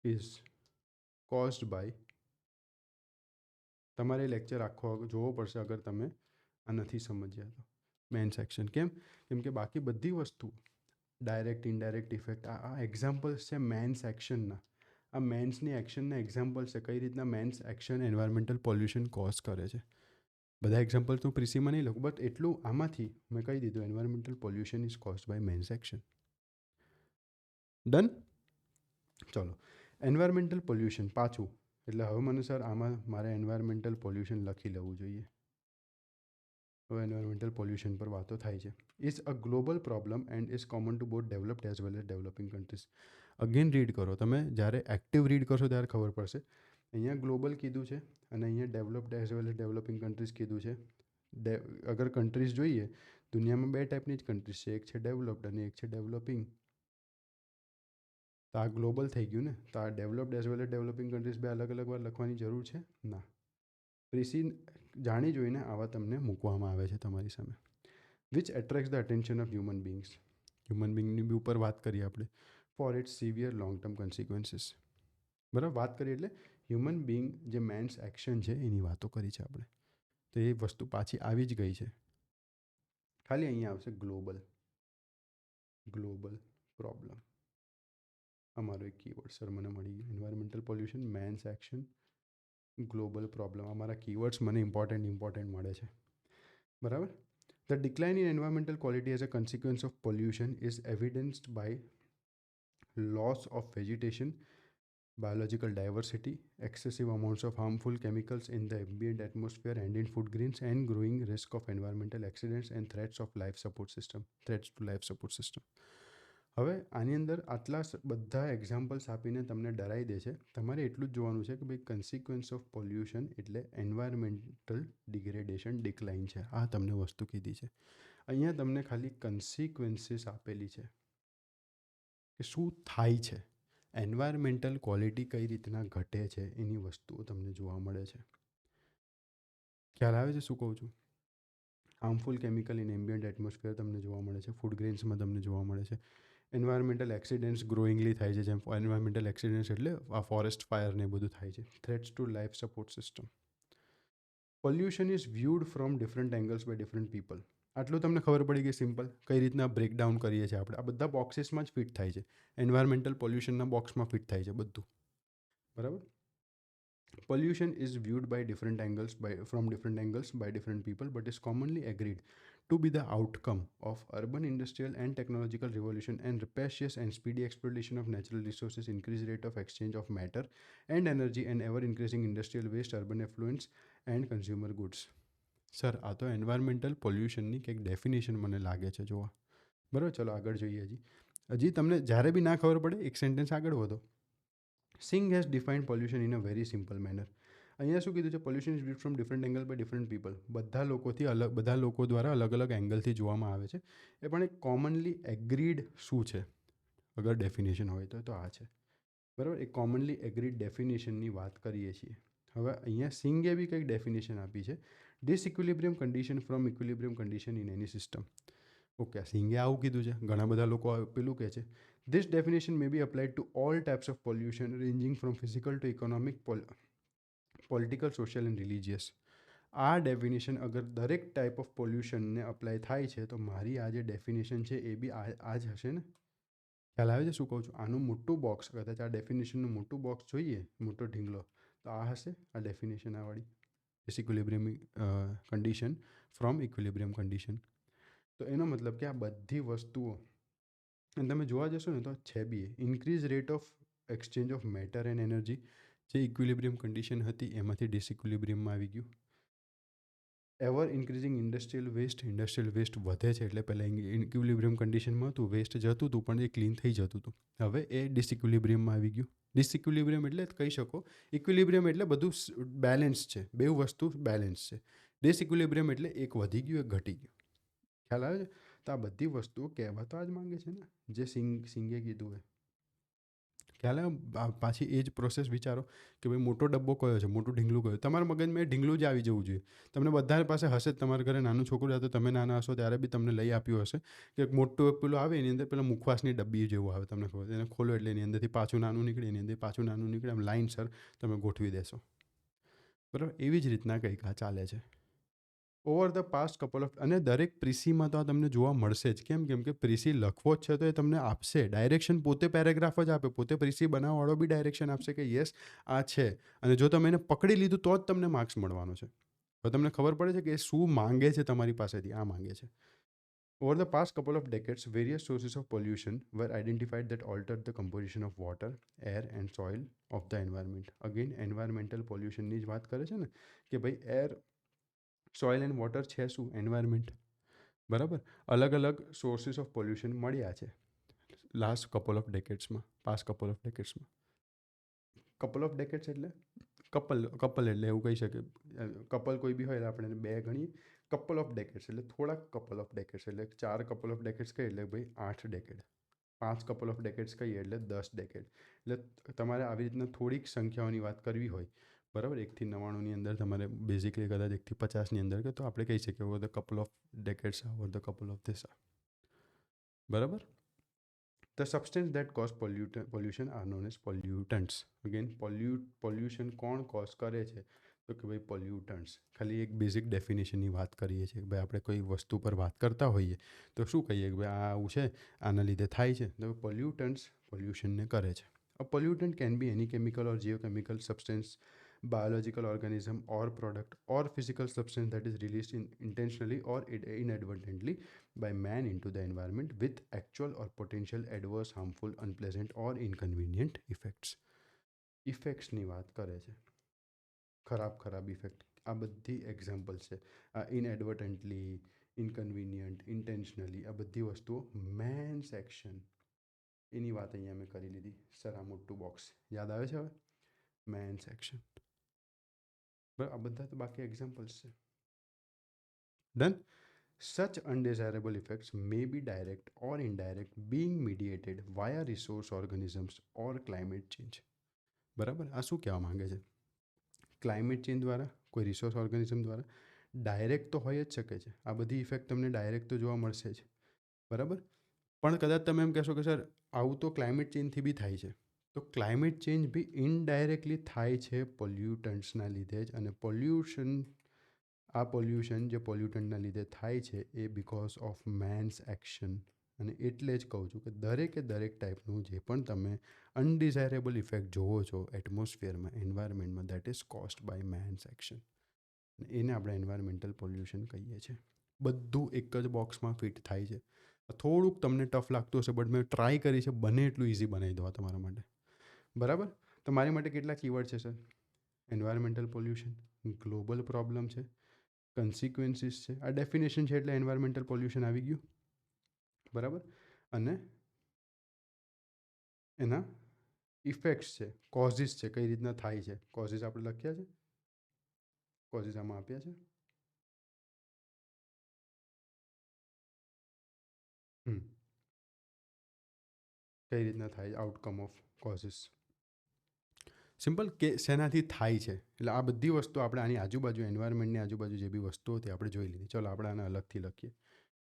is caused by. તમારે લેક્ચર આખો જોવો પડશે અગર તમે આ નથી સમજ્યા તો. Men's action. કેમ કે બાકી બધી વસ્તુ ડાયરેક્ટ ઇનડાયરેક્ટ ઇફેક્ટ આ એક્ઝામ્પલ્સ છે મેન્સ એક્શનના. આ મેન્સની એક્શનના એક્ઝામ્પલ્સ છે, કઈ રીતના men's action environmental pollution cause કરે છે. બધા એક્ઝામ્પલ્સ હું પ્રીસીમાં નહીં લખું, બટ એટલું આમાંથી મેં કહી દીધું, environmental pollution is caused by man's action. Done. ચલો એન્વાયરમેન્ટલ પોલ્યુશન પાછું, એટલે હવે મને સર આમાં મારે એન્વાયરમેન્ટલ પોલ્યુશન લખી લેવું જોઈએ. હવે એન્વાયરમેન્ટલ પોલ્યુશન પર વાતો થાય છે. Is a global problem and is common two both developed as well as developing countries. Again read કરો તમે, જ્યારે એક્ટિવ રીડ કરશો ત્યારે ખબર પડશે. અહીંયા ગ્લોબલ કીધું છે અને અહીંયા developed as well as developing countries કીધું છે. અગર કન્ટ્રીઝ જોઈએ, દુનિયામાં બે ટાઈપની જ કન્ટ્રીઝ છે, એક છે ડેવલપ્ડ અને એક છે ડેવલપિંગ. તો આ ગ્લોબલ થઈ ગયું ને, તો આ developed as well as developing countries બે અલગ અલગ વાર લખવાની જરૂર છે ના. પ્રિસી જાણી જોઈને આવા તમને મૂકવામાં આવે છે તમારી સામે. Which attract the attention of human beings. Human બિંગની બી ઉપર વાત કરીએ આપણે. For its severe long term consequences. બરાબર, વાત કરીએ એટલે હ્યુમન બિંગ જે મેન્સ એક્શન છે એની વાતો કરી છે આપણે. તો એ વસ્તુ પાછી આવી જ ગઈ છે. ખાલી અહીંયા આવશે ગ્લોબલ. ગ્લોબલ પ્રોબ્લેમ અમારો એક કીવર્ડ સર મને મળી ગયું. Environmental pollution, man's action, global problem. અમારા કીવર્ડ્સ મને ઇમ્પોર્ટન્ટ મળે છે. બરાબર. The decline in environmental quality as a consequence of pollution is evidenced by loss of vegetation, biological diversity, excessive amounts of harmful chemicals in the ambient atmosphere and in food grains, and growing risk of environmental accidents and threats of life support system. Threats to life support system. હવે આની અંદર આટલા બધા examples આપીને તમને ડરાઈ દે છે. તમારે એટલું જ જોવાનું છે કે ભાઈ કન્સિક્વન્સ ઓફ પોલ્યુશન એટલે એન્વાયરમેન્ટલ ડિગ્રેડેશન, ડિક્લાઇન છે. આ તમને વસ્તુ કીધી છે. અહીંયા તમને ખાલી કન્સિક્વન્સીસ આપેલી છે કે શું થાય છે, એન્વાયરમેન્ટલ ક્વોલિટી કઈ રીતના ઘટે છે, એની વસ્તુઓ તમને જોવા મળે છે. ખ્યાલ આવે છે શું કહું છું? Harmful chemical in ambient atmosphere તમને જોવા મળે છે. ફૂડ ગ્રેન્સમાં તમને જોવા મળે છે. એન્વાયરમેન્ટલ એક્સિડન્ટ્સ ગ્રોઈંગલી થાય છે. જેમ એન્વાયરમેન્ટલ એક્સિડન્ટ્સ એટલે આ ફોરેસ્ટ ફાયર ને બધું થાય છે. Threats to life support system. Pollution is viewed from different angles by different people. આટલું તમને ખબર પડી ગઈ સિમ્પલ, કઈ રીતના બ્રેકડાઉન કરીએ છીએ આપણે. આ બધા બોક્સીસમાં જ ફિટ થાય છે. એન્વાયરમેન્ટલ પોલ્યુશનના બોક્સમાં ફિટ થાય છે બધું. બરાબર. Pollution is viewed by different angles from different angles by different people, but is commonly agreed to be the outcome of urban, industrial, and technological revolution and rapacious and speedy exploitation of natural resources, increased rate of exchange of matter and energy, and ever increasing industrial waste, urban affluence, and consumer goods. Sir, આ તો environmental પોલ્યુશનની કંઈક definition મને લાગે છે જોવા. બરાબર, ચલો આગળ જોઈએ. હજી તમને જ્યારે બી ના ખબર પડે એક સેન્ટેન્સ આગળ વધો. Singh has defined pollution in a very simple manner. અહીંયા શું કીધું છે? Pollution is viewed from different angle by different people. બધા લોકો દ્વારા અલગ અલગ એંગલથી જોવામાં આવે છે. એ પણ એક કોમનલી એગ્રીડ શું છે અગર ડેફિનેશન હોય તો આ છે. બરાબર, એક કોમનલી એગ્રીડ ડેફિનેશનની વાત કરીએ છીએ. હવે અહીંયા સિંગે બી કંઈક ડેફિનેશન આપી છે. Disequilibrium condition from equilibrium condition in any system. Okay, સિંગે આવું કીધું છે. ઘણા બધા લોકો પેલું કહે છે. This definition may be applied to all types of pollution ranging from physical to economic, political, social and religious. આ ડેફિનેશન અગર દરેક ટાઈપ ઓફ પોલ્યુશનને અપ્લાય થાય છે તો મારી આ જે ડેફિનેશન છે એ બી આ જ હશે ને? ખ્યાલ આવે છે શું કહું છું? આનું મોટું બોક્સ, કદાચ આ ડેફિનેશનનું મોટું બોક્સ જોઈએ, મોટો ઢીંગલો, તો આ હશે આ ડેફિનેશન આવાળી. Disequilibrium condition from equilibrium condition. તો એનો મતલબ કે આ બધી વસ્તુઓ અને તમે જોવા જશો ને તો છે બી increase rate of exchange of matter and energy. જે ઇક્વિલિબ્રિયમ કન્ડિશન હતી એમાંથી ડિસઇક્વિલિબ્રિયમમાં આવી ગયું. એવર ઇન્ક્રીઝિંગ ઇન્ડસ્ટ્રીયલ વેસ્ટ વધે છે. એટલે પહેલાં ઇક્વિલિબ્રિયમ કન્ડિશનમાં હતું, વેસ્ટ જતું હતું પણ એ ક્લીન થઈ જતું હતું. હવે એ ડિસઇક્વિલિબ્રિયમમાં આવી ગયું. ડિસઇક્વિલિબ્રિયમ એટલે કહી શકો, ઇક્વિલિબ્રિયમ એટલે બધું બેલેન્સ છે, બે વસ્તુ બેલેન્સ છે. ડિસઇક્વિલિબ્રિયમ એટલે એક વધી ગયું, એક ઘટી ગયું. ખ્યાલ આવે છે? તો આ બધી વસ્તુઓ કહેવા તો આ જ માંગે છે ને, જે સિંગે કીધું હોય. ખ્યાલ આવે? પાછી એ જ પ્રોસેસ વિચારો કે ભાઈ મોટો ડબ્બો કયો છે, મોટું ઢીંગલું કયું. તમારા મગજમાં એ ઢીંગલું જ આવી જવું જોઈએ. તમને બધા પાસે હશે જ. તમારા ઘરે નાનું છોકરું હોય તો તમે નાના હશો ત્યારે બી તમને લઈ આપ્યું હશે કે એક મોટું પેલું આવે, એની અંદર પેલા મુખવાસની ડબ્બી જેવું આવે, તમને ખબર. એને ખોલો એટલે એની અંદરથી પાછું નાનું નીકળે, એની અંદર પાછું નાનું નીકળે, એમ લાઇનસર તમે ગોઠવી દેશો. બરાબર, એવી જ રીતના કંઈક આ ચાલે છે. Over the past couple of, અને દરેક પ્રીસીમાં તો આ તમને જોવા મળશે જ. કેમ કે પ્રીસી લખવો જ છે તો એ તમને આપશે ડાયરેક્શન. પોતે પેરેગ્રાફ જ આપે, પોતે પ્રીસી બનાવવાવાળો બી ડાયરેક્શન આપશે કે યસ આ છે. અને જો તમે એને પકડી લીધું તો જ તમને માર્ક્સ મળવાનો છે. તો તમને ખબર પડે છે કે એ શું માંગે છે તમારી પાસેથી. આ માંગે છે. Over the past couple of decades, various sources of pollution were identified that altered the composition of water, air and soil of the environment. Again, environmental pollution ની જ વાત કરે છે ને કે ભાઈ એર સોઇલ એન્ડ વોટર છે શું? એન્વાયરમેન્ટ. બરાબર. અલગ અલગ સોર્સિસ ઓફ પોલ્યુશન મળ્યા છે લાસ્ટ કપલ ઓફ ડેકેડ્સમાં, પાસ્ટ કપલ ઓફ ડેકેડ્સમાં. કપલ ઓફ ડેકેડ્સ એટલે કપલ એટલે એવું કહી શકે. કપલ કોઈ બી હોય એટલે આપણે એને બે ગણીએ. કપલ ઓફ ડેકેડ્સ એટલે થોડાક કપલ ઓફ ડેકેડ્સ, એટલે 4 કપલ ઓફ ડેકેડ્સ કહીએ એટલે ભાઈ 8 ડેકેડ. 5 કપલ ઓફ ડેકેડ્સ કહીએ એટલે 10 ડેકેડ. એટલે તમારે આવી રીતના થોડીક સંખ્યાઓની વાત કરવી હોય, બરાબર, 1 થી 99ની અંદર તમારે બેઝિકલી કદાચ 1 થી 50ની અંદર કે તો આપણે કહી શકીએ over the couple of decades, over the couple of this. બરાબર. The substance that cause pollution are known as pollutants. Again, pollution કોણ કોઝ કરે છે? તો કે ભાઈ પોલ્યુટન્ટ્સ. ખાલી એક બેઝિક ડેફિનેશનની વાત કરીએ છીએ કે ભાઈ આપણે કોઈ વસ્તુ પર વાત કરતા હોઈએ તો શું કહીએ કે ભાઈ આ આવું છે, આના લીધે થાય છે, તો પોલ્યુટન્ટ્સ પોલ્યુશનને કરે છે. A pollutant can be any chemical or geochemical substance, biological organism or product or physical substance that is released intentionally or inadvertently by man into the environment with actual or potential adverse, harmful, unpleasant or inconvenient effects. ઇફેક્ટ્સની વાત કરે છે, ખરાબ effect. આ બધી example છે. ઇનએડવર્ટન્ટલી, ઇનકન્વિનિયન્ટ, intentionally, આ બધી વસ્તુઓ મેન્સ એક્શન, એની વાત અહીંયા મેં કરી લીધી. સર આ મોટું બોક્સ યાદ આવે છે હવે? Man's action. બરાબર. આ બધા તો બાકી એક્ઝામ્પલ્સ છે. Done. Such undesirable effects may be direct or indirect, being mediated via resource organisms or climate change. બરાબર. આ શું કહેવા માંગે છે? ક્લાઇમેટ ચેન્જ દ્વારા, કોઈ રિસોર્સ ઓર્ગેનિઝમ દ્વારા. ડાયરેક્ટ તો હોય જ શકે છે, આ બધી ઇફેક્ટ તમને ડાયરેક્ટ તો જોવા મળશે જ. બરાબર. પણ કદાચ તમે એમ કહેશો કે સર આવું તો ક્લાઇમેટ ચેન્જથી બી થાય છે. તો ક્લાઇમેટ ચેન્જ બી ઇનડાયરેક્ટલી થાય છે પોલ્યુટન્ટ્સના લીધે જ. અને પોલ્યુશન જે પોલ્યુટન્ટના લીધે થાય છે એ બિકોઝ ઓફ મેન્સ એક્શન. અને એટલે જ કહું છું કે દરેક ટાઈપનું જે પણ તમે અનડિઝાયરેબલ ઇફેક્ટ જોવો છો એટમોસ્ફિયરમાં, એન્વાયરમેન્ટમાં, that is caused by man's action. એને આપણે એન્વાયરમેન્ટલ પોલ્યુશન કહીએ છીએ. બધું એક જ બોક્સમાં ફિટ થાય છે. થોડુંક તમને ટફ લાગતું હશે બટ મેં ટ્રાય કરી છે બને એટલું ઇઝી બનાવી દો તમારા માટે. બરાબર. તો મારી માટે કેટલા કીવર્ડ છે sir? Environmental pollution, global problem છે, કન્સિક્વન્સીસ છે, આ ડેફિનેશન છે એટલે એન્વાયરમેન્ટલ પોલ્યુશન આવી ગયું. બરાબર. અને એના ઇફેક્ટ્સ છે, કોઝિસ છે, કઈ રીતના થાય છે. કોઝિસ આપણે લખ્યા છે, કોઝિસ આમાં આપ્યા છે. કઈ રીતના થાય, આઉટકમ ઓફ કોઝિસ. સિમ્પલ કે શેનાથી થાય છે. એટલે આ બધી વસ્તુ આપણે આની આજુબાજુ, એન્વાયરમેન્ટની આજુબાજુ જે બી વસ્તુઓ હતી આપણે જોઈ લીધી. ચલો આપણે આને અલગથી લખીએ.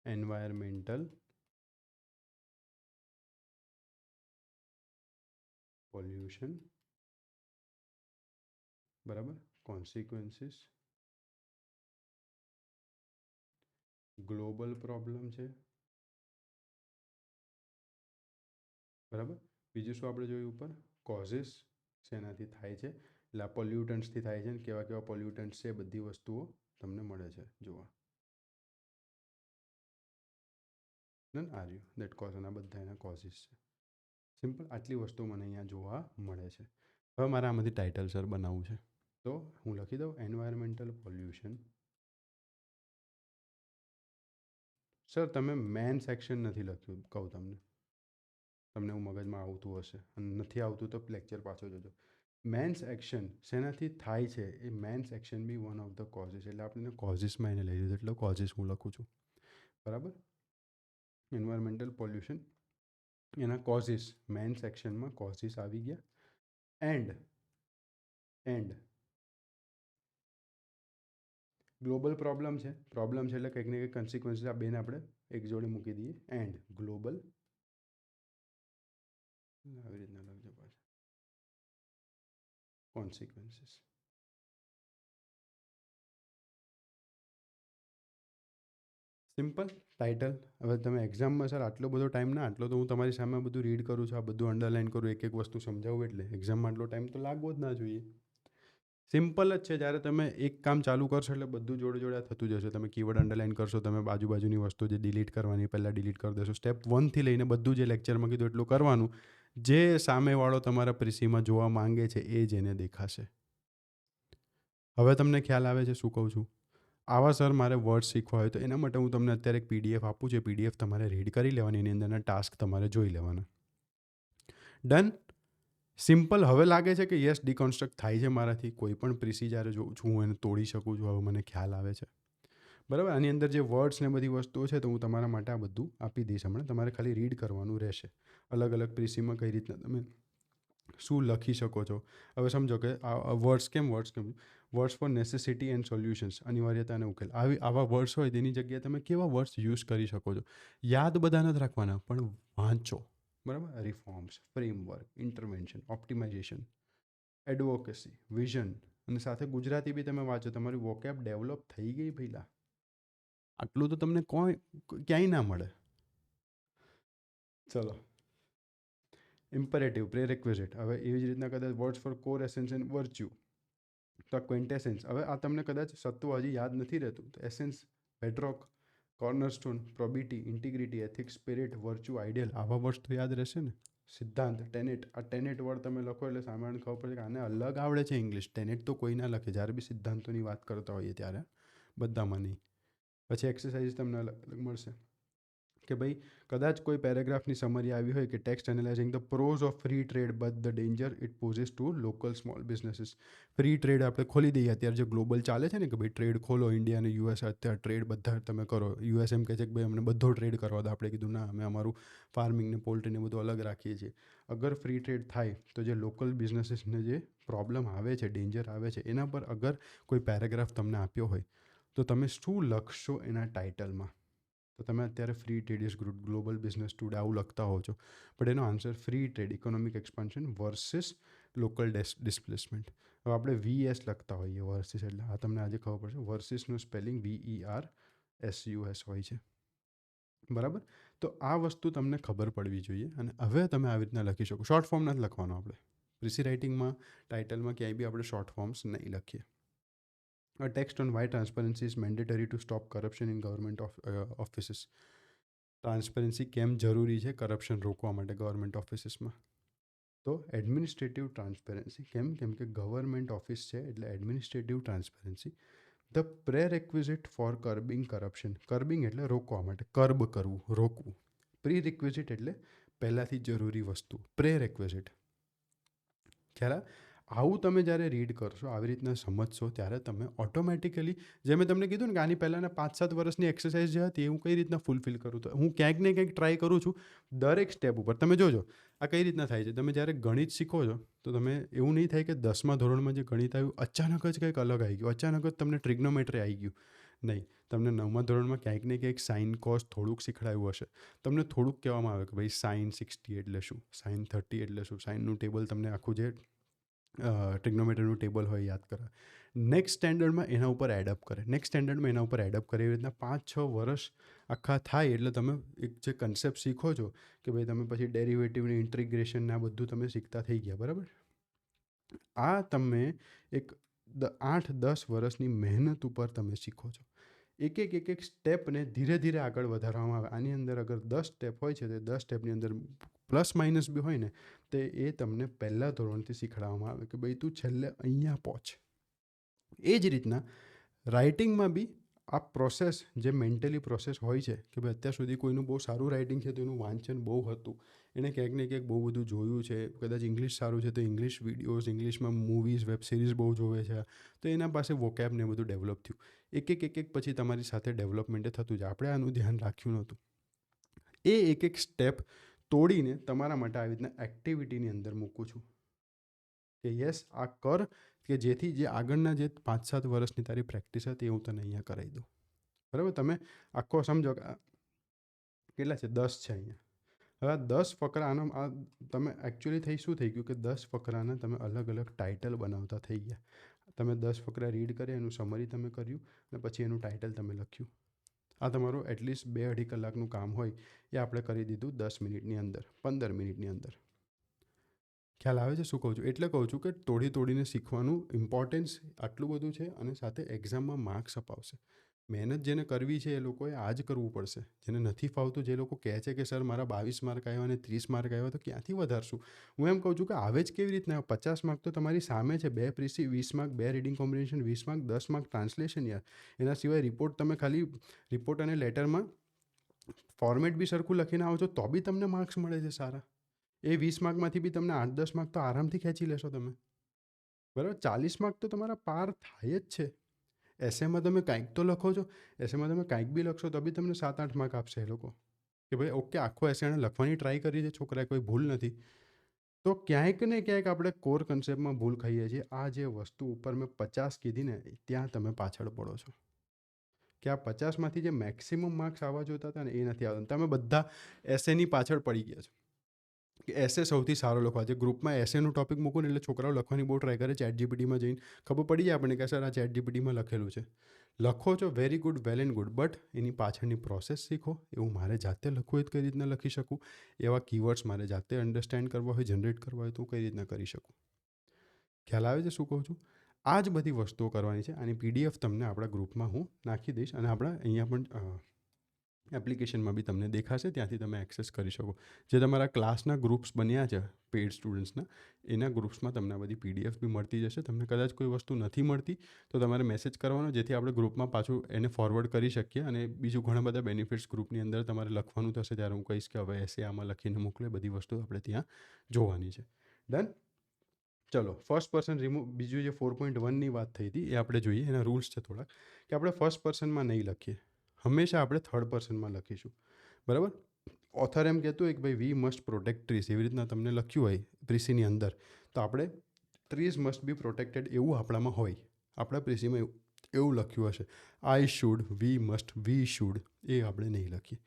એન્વાયરમેન્ટલ પોલ્યુશન, બરાબર, કોન્સિક્વન્સીસ, ગ્લોબલ પ્રોબ્લેમ છે, બરાબર. બીજું શું આપણે જોયું ઉપર? કોઝિસ, શેનાથી થાય છે. એટલે આ પોલ્યુટન્ટ્સથી થાય છે. ને કેવા કેવા પોલ્યુટન્ટ્સ છે, બધી વસ્તુઓ તમને મળે છે જોવા. ડન. આર્યુ દેટ કોઝ, અને આ બધા એના કોઝિસ છે. સિમ્પલ આટલી વસ્તુઓ મને અહીંયા જોવા મળે છે. હવે મારે આમાંથી ટાઇટલ સર બનાવવું છે, તો હું લખી દઉં એન્વાયરમેન્ટલ પોલ્યુશન. સર તમે મેન સેક્શન નથી લખ્યું, કહું તમને એવું મગજમાં આવતું હશે અને નથી આવતું તો લેક્ચર પાછો જોજો. મેન્સ એક્શન શેનાથી થાય છે, એ મેન્સ એક્શન બી વન ઓફ ધ કોઝિસ. એટલે આપણે કોઝિસમાં એને લઈ લીધું, એટલે કોઝિસ હું લખું છું. બરાબર. એન્વાયરમેન્ટલ પોલ્યુશન, એના કોઝિસ, મેન્સ એક્શનમાં કોઝિસ આવી ગયા. એન્ડ ગ્લોબલ પ્રોબ્લેમ છે. એટલે કંઈક ને કંઈક કન્સિક્વન્સીસ, આ બેને આપણે એક જોડે મૂકી દઈએ. એન્ડ ગ્લોબલ, આવી રીતના લખજો પાછા, કોન્સિક્વન્સીસ. Simple title. હવે તમે એક્ઝામમાં સર આટલો બધો ટાઈમ ના, આટલો તો હું તમારી સામે બધું રીડ કરું છું, આ બધું અંડરલાઇન કરું, એક વસ્તુ સમજાવું, એટલે એક્ઝામમાં આટલો ટાઈમ તો લાગવો જ ના જોઈએ. સિમ્પલ જ છે. જ્યારે તમે એક કામ ચાલુ કરશો એટલે બધું જોડે જોડે થતું જશે. તમે કીવર્ડ અંડરલાઇન કરશો, તમે બાજુની વસ્તુ જે ડિલીટ કરવાની પહેલાં ડિલીટ કરી દેશો. સ્ટેપ 1થી લઈને બધું જે લેક્ચરમાં કીધું એટલું કરવાનું. જે સામેવાળો તમારા પ્રિસીમાં જોવા માંગે છે એ જ એને દેખાશે. હવે તમને ખ્યાલ આવે છે શું કહું છું? આવા સર મારે વર્ડ શીખવા હોય તો એના માટે હું તમને અત્યારે એક PDF આપું છું. PDF તમારે રીડ કરી લેવાની, એની અંદરના ટાસ્ક તમારે જોઈ લેવાના. ડન. સિમ્પલ. હવે લાગે છે કે યસ ડિકોન્સ્ટ્રક્ટ થાય છે મારાથી, કોઈ પણ પ્રીસી જ્યારે જોઉં છું હું એને તોડી શકું છું, હવે મને ખ્યાલ આવે છે. બરાબર. આની અંદર જે વર્ડ્સ ને બધી વસ્તુઓ છે તો હું તમારા માટે આ બધું આપી દઈશ હમણાં. તમારે ખાલી રીડ કરવાનું રહેશે. અલગ અલગ પ્રીસીમાં કઈ રીતના તમે શું લખી શકો છો. હવે સમજો કે words for necessity and solutions, અનિવાર્યતા અને ઉકેલ. આવા વર્ડ્સ હોય તેની જગ્યાએ તમે કેવા વર્ડ્સ યુઝ કરી શકો છો. યાદ બધા નથી રાખવાના, પણ વાંચો. બરાબર. Reforms, framework, intervention, optimisation, advocacy, vision, અને સાથે ગુજરાતી બી તમે વાંચો. તમારી વોકેબ ડેવલપ થઈ ગઈ પહેલાં. આટલું તો તમને ક્યાંય ના મળે. ચલો. ઇમ્પરેટિવ, પ્રેરેક્વિઝિટ. હવે એવી જ રીતના કદાચ words for core essence and virtue, તો ક્વિન્ટેસેન્સ. હવે આ તમને કદાચ સત્વ હજી યાદ નથી રહેતું, તો essence, bedrock, cornerstone, probity, integrity, ethics, spirit, virtue, ideal. આવા વર્ડ્સ તો યાદ રહેશે ને. સિદ્ધાંત, ટેનેટ. આ ટેનેટ વર્ડ તમે લખો એટલે સામાન્ય ખબર પડે કે આને અલગ આવડે છે ઇંગ્લિશ. ટેનેટ તો કોઈ ના લખે જ્યારે બી સિદ્ધાંતોની વાત કરતા હોઈએ ત્યારે, બધામાં નહીં. પછી એક્સરસાઇઝ તમને અલગ અલગ મળશે કે ભાઈ કદાચ કોઈ પેરેગ્રાફની સમરી આવી હોય કે text analysing the pros of free trade but the danger it poses to local small businesses. Free trade આપણે ખોલી દઈએ અત્યારે, જે ગ્લોબલ ચાલે છે ને કે ભાઈ ટ્રેડ ખોલો, ઇન્ડિયા અને યુએસ અત્યારે ટ્રેડ બધા તમે કરો. યુએસ એમ કહે છે કે ભાઈ અમને બધો ટ્રેડ કરવા દો. આપણે કીધું ના, અમે અમારું ફાર્મિંગ ને પોલ્ટ્રીને બધું અલગ રાખીએ છીએ. અગર ફ્રી ટ્રેડ થાય તો જે લોકલ બિઝનેસીસને જે પ્રોબ્લેમ આવે છે, ડેન્જર આવે છે, એના પર અગર કોઈ પેરેગ્રાફ તમને આપ્યો હોય તો તમે શું લખશો એના ટાઇટલમાં. તો તમે અત્યારે free trade is global business today આવું લખતા હો છો, પણ એનો answer free trade, economic expansion versus local displacement. હવે આપણે VS લખતા હોઈએ, વર્સિસ એટલે આ તમને આજે ખબર પડશે. વર્સિસનું સ્પેલિંગ VERSUS હોય છે. બરાબર. તો આ વસ્તુ તમને ખબર પડવી જોઈએ. અને હવે તમે આવી રીતના લખી શકો. શોર્ટ ફોર્મ નથી લખવાનો આપણે. પ્રીસી રાઇટિંગમાં ટાઇટલમાં ક્યાંય બી આપણે શોર્ટ ફોર્મ્સ નહીં લખીએ. A text on why transparency is mandatory to stop corruption in government offices. Transparency કેમ જરૂરી છે કરપ્શન રોકવા માટે ગવર્મેન્ટ ઓફિસીસમાં. તો એડમિનિસ્ટ્રેટિવ ટ્રાન્સપેરન્સી. કેમ કે ગવર્મેન્ટ ઓફિસ છે એટલે administrative transparency the prerequisite for curbing corruption. Curbing એટલે રોકવા માટે, કર્બ કરવું, રોકવું. પ્રીરિક્વિઝિટ એટલે પહેલાંથી જરૂરી વસ્તુ, પ્રેરેક્વિઝિટ. ખ્યાલ. આવું તમે જ્યારે રીડ કરશો, આવી રીતના સમજશો, ત્યારે તમે ઓટોમેટિકલી, જે મેં તમને કીધું ને કે આની પહેલાંના 5-7 વર્ષની એક્સરસાઇઝ જે હતી એ હું કઈ રીતના ફૂલફિલ કરું, તો હું ક્યાંક ને ક્યાંક ટ્રાય કરું છું દરેક સ્ટેપ ઉપર. તમે જોજો આ કઈ રીતના થાય છે. તમે જ્યારે ગણિત શીખો છો તો તમે એવું નહીં થાય કે 10મા ધોરણમાં જે ગણિત આવ્યું અચાનક જ કંઈક અલગ આવી ગયું, અચાનક જ તમને ટ્રિગ્નોમેટ્રી આવી ગયું. નહીં, તમને 9મા ધોરણમાં ક્યાંક ને ક્યાંક સાઇન કોસ થોડુંક શીખડાયું હશે. તમને થોડુંક કહેવામાં આવે કે ભાઈ સાઇન 60 એટલે શું, સાઇન 30 એટલે શું, સાઇનનું ટેબલ તમને આખું જે ટ્રિગ્નોમેટ્રીનું ટેબલ હોય યાદ કરાવે. નેક્સ્ટ સ્ટેન્ડર્ડમાં એના ઉપર એડઅપ કરે, નેક્સ્ટ સ્ટેન્ડર્ડમાં એના ઉપર એડઅપ કરે. એવી રીતના 5-6 વર્ષ આખા થાય એટલે તમે એક જે કન્સેપ્ટ શીખો છો કે ભાઈ તમે પછી ડેરિવેટિવને, ઇન્ટિગ્રેશન ને આ બધું તમે શીખતા થઈ ગયા. બરાબર. આ તમે એક 8-10 વર્ષની મહેનત ઉપર તમે શીખો છો. એક સ્ટેપને ધીરે ધીરે આગળ વધારવામાં આવે. આની અંદર અગર 10 સ્ટેપ હોય છે તો 10 સ્ટેપની અંદર પ્લસ માઇનસ બી હોય ને, તો એ તમને પહેલાં ધોરણથી શીખવાડવામાં આવે કે ભાઈ તું છેલ્લે અહીંયા પહોંચ. એ જ રીતના રાઇટિંગમાં બી આ પ્રોસેસ, જે મેન્ટલી પ્રોસેસ હોય છે કે ભાઈ અત્યાર સુધી કોઈનું બહુ સારું રાઇટિંગ છે તો એનું વાંચન બહુ હતું, એણે ક્યાંક ને ક્યાંક બહુ બધું જોયું છે, કદાચ ઇંગ્લિશ સારું છે તો ઇંગ્લિશ વિડીયોઝ, ઇંગ્લિશમાં મૂવીઝ, વેબ સિરીઝ બહુ જોવે છે, તો એના પાસે વોકેબ ને બધું ડેવલપ થયું. એક પછી તમારી સાથે ડેવલપમેન્ટ થતું જાય. આપણે આનું ધ્યાન રાખ્યું નહોતું. એ એક સ્ટેપ તોડીને તમારા માટે આવી રીતના એક્ટિવિટીની અંદર મૂકું છું કે યસ આ કર, કે જેથી જે આગળના જે 5-7 વર્ષની તારી પ્રેક્ટિસ હતી એ હું તને અહીંયા કરાવી દઉં. બરાબર. તમે આખો સમજો કે કેટલા છે, 10 છે અહીંયા. હવે આ 10 ફકરાનો આ તમે એકચ્યુઅલી શું થઈ ગયું કે 10 ફકરાના તમે અલગ અલગ ટાઇટલ બનાવતા થઈ ગયા. તમે 10 ફકરા રીડ કર્યા, એનું સમરી તમે કર્યું અને પછી એનું ટાઇટલ તમે લખ્યું. આ તમારું એટલીસ્ટ 2-2.5 કલાકનું કામ હોય એ આપણે કરી દીધું 10 મિનિટની અંદર, 15 મિનિટની અંદર. ખ્યાલ આવે છે શું કહું છું? એટલે કહું છું કે તોડીને શીખવાનું ઇમ્પોર્ટન્સ આટલું બધું છે અને સાથે એક્ઝામમાં માર્ક્સ અપાવશે. મહેનત જેને કરવી છે એ લોકોએ આ જ કરવું પડશે. જેને નથી ફાવતું, જે લોકો કહે છે કે સર મારા 22 માર્ક આવ્યા અને 30 માર્ક આવ્યા, તો ક્યાંથી વધારશું? હું એમ કહું છું કે આવે જ કેવી રીતના? 50 માર્ક તો તમારી સામે છે. 2 પ્રીસી 20 mark, 2 reading comprehension 20 mark, 10 mark translation યાર. એના સિવાય રિપોર્ટ, તમે ખાલી રિપોર્ટ અને લેટરમાં ફોર્મેટ બી સરખું લખીને આવો છો તો બી તમને માર્ક્સ મળે છે સારા. એ 20 માર્કમાંથી બી તમને 8-10 માર્ક તો આરામથી ખેંચી લેશો તમે. બરાબર? 40 માર્ક તો તમારા પાર થાય જ છે. એસેમાં તમે કાંઈક તો લખો છો. એસેમાં તમે કાંઈક બી લખશો તો બી તમને 7-8 માર્ક આપશે એ લોકો. કે ભાઈ ઓકે, આખો એસે એણે લખવાની ટ્રાય કરી છે છોકરાએ, કોઈ ભૂલ નથી. તો ક્યાંક ને ક્યાંક આપણે કોર કન્સેપ્ટમાં ભૂલ ખાઈએ છીએ. આ જે વસ્તુ ઉપર મેં 50 કીધી ને, ત્યાં તમે પાછળ પડો છો. કે આ 50માંથી જે મેક્સિમમ માર્ક્સ આવવા જોતા હતા ને, એ નથી આવતા. તમે બધા એસેની પાછળ પડી ગયા છો. કે એસે સૌથી સારો લખવા છે. ગ્રુપમાં એસેનું ટોપિક મૂકો ને એટલે છોકરાઓ લખવાની બહુ ટ્રાય કરે. ChatGPTમાં જઈને ખબર પડી જાય આપણને કે સર આ ChatGPTમાં લખેલું છે. લખો છો, very good, well and good, but એની પાછળની પ્રોસેસ શીખો. એવું મારે જાતે લખવું હોય તો કઈ રીતના લખી શકું, એવા કીવર્ડ્સ મારે જાતે અન્ડરસ્ટેન્ડ કરવા હોય, જનરેટ કરવા હોય તો કઈ રીતના કરી શકું. ખ્યાલ આવે છે શું કહું છું? આ જ બધી વસ્તુઓ કરવાની છે. આની PDF તમને આપણા ગ્રુપમાં હું નાખી દઈશ, અને આપણા અહીંયા પણ એપ્લિકેશનમાં બી તમને દેખાશે. ત્યાંથી તમે એક્સેસ કરી શકો. જે તમારા ક્લાસના ગ્રુપ્સ બન્યા છે પેઇડ સ્ટુડન્ટ્સના, એના ગ્રુપ્સમાં તમને આ બધી PDF બી મળતી જશે. તમને કદાચ કોઈ વસ્તુ નથી મળતી તો તમારે મેસેજ કરવાનો, જેથી આપણે ગ્રુપમાં પાછું એને ફોરવર્ડ કરી શકીએ. અને બીજું ઘણા બધા બેનિફિટ્સ ગ્રુપની અંદર તમારે લખવાનું થશે, ત્યારે હું કહીશ કે હવે એસે આમાં લખીને મોકલે. બધી વસ્તુ આપણે ત્યાં જોવાની છે. ડન? ચલો, ફર્સ્ટ પર્સન રિમૂવ. બીજું જે 4.1ની વાત થઈ હતી એ આપણે જોઈએ. એના રૂલ્સ છે થોડાક, કે આપણે ફર્સ્ટ પર્સનમાં નહીં લખીએ. હંમેશા આપણે થર્ડ પર્સનમાં લખીશું. બરાબર? ઓથર એમ કહેતું હોય કે ભાઈ વી મસ્ટ પ્રોટેક્ટ ટ્રીઝ, એવી રીતના તમને લખ્યું હોય પ્રીસીની અંદર, તો આપણે ટ્રીઝ મસ્ટ બી પ્રોટેક્ટેડ એવું આપણામાં હોય. આપણા પ્રીસીમાં એવું લખ્યું હશે. I should, we must, we should, એ આપણે નહીં લખીએ.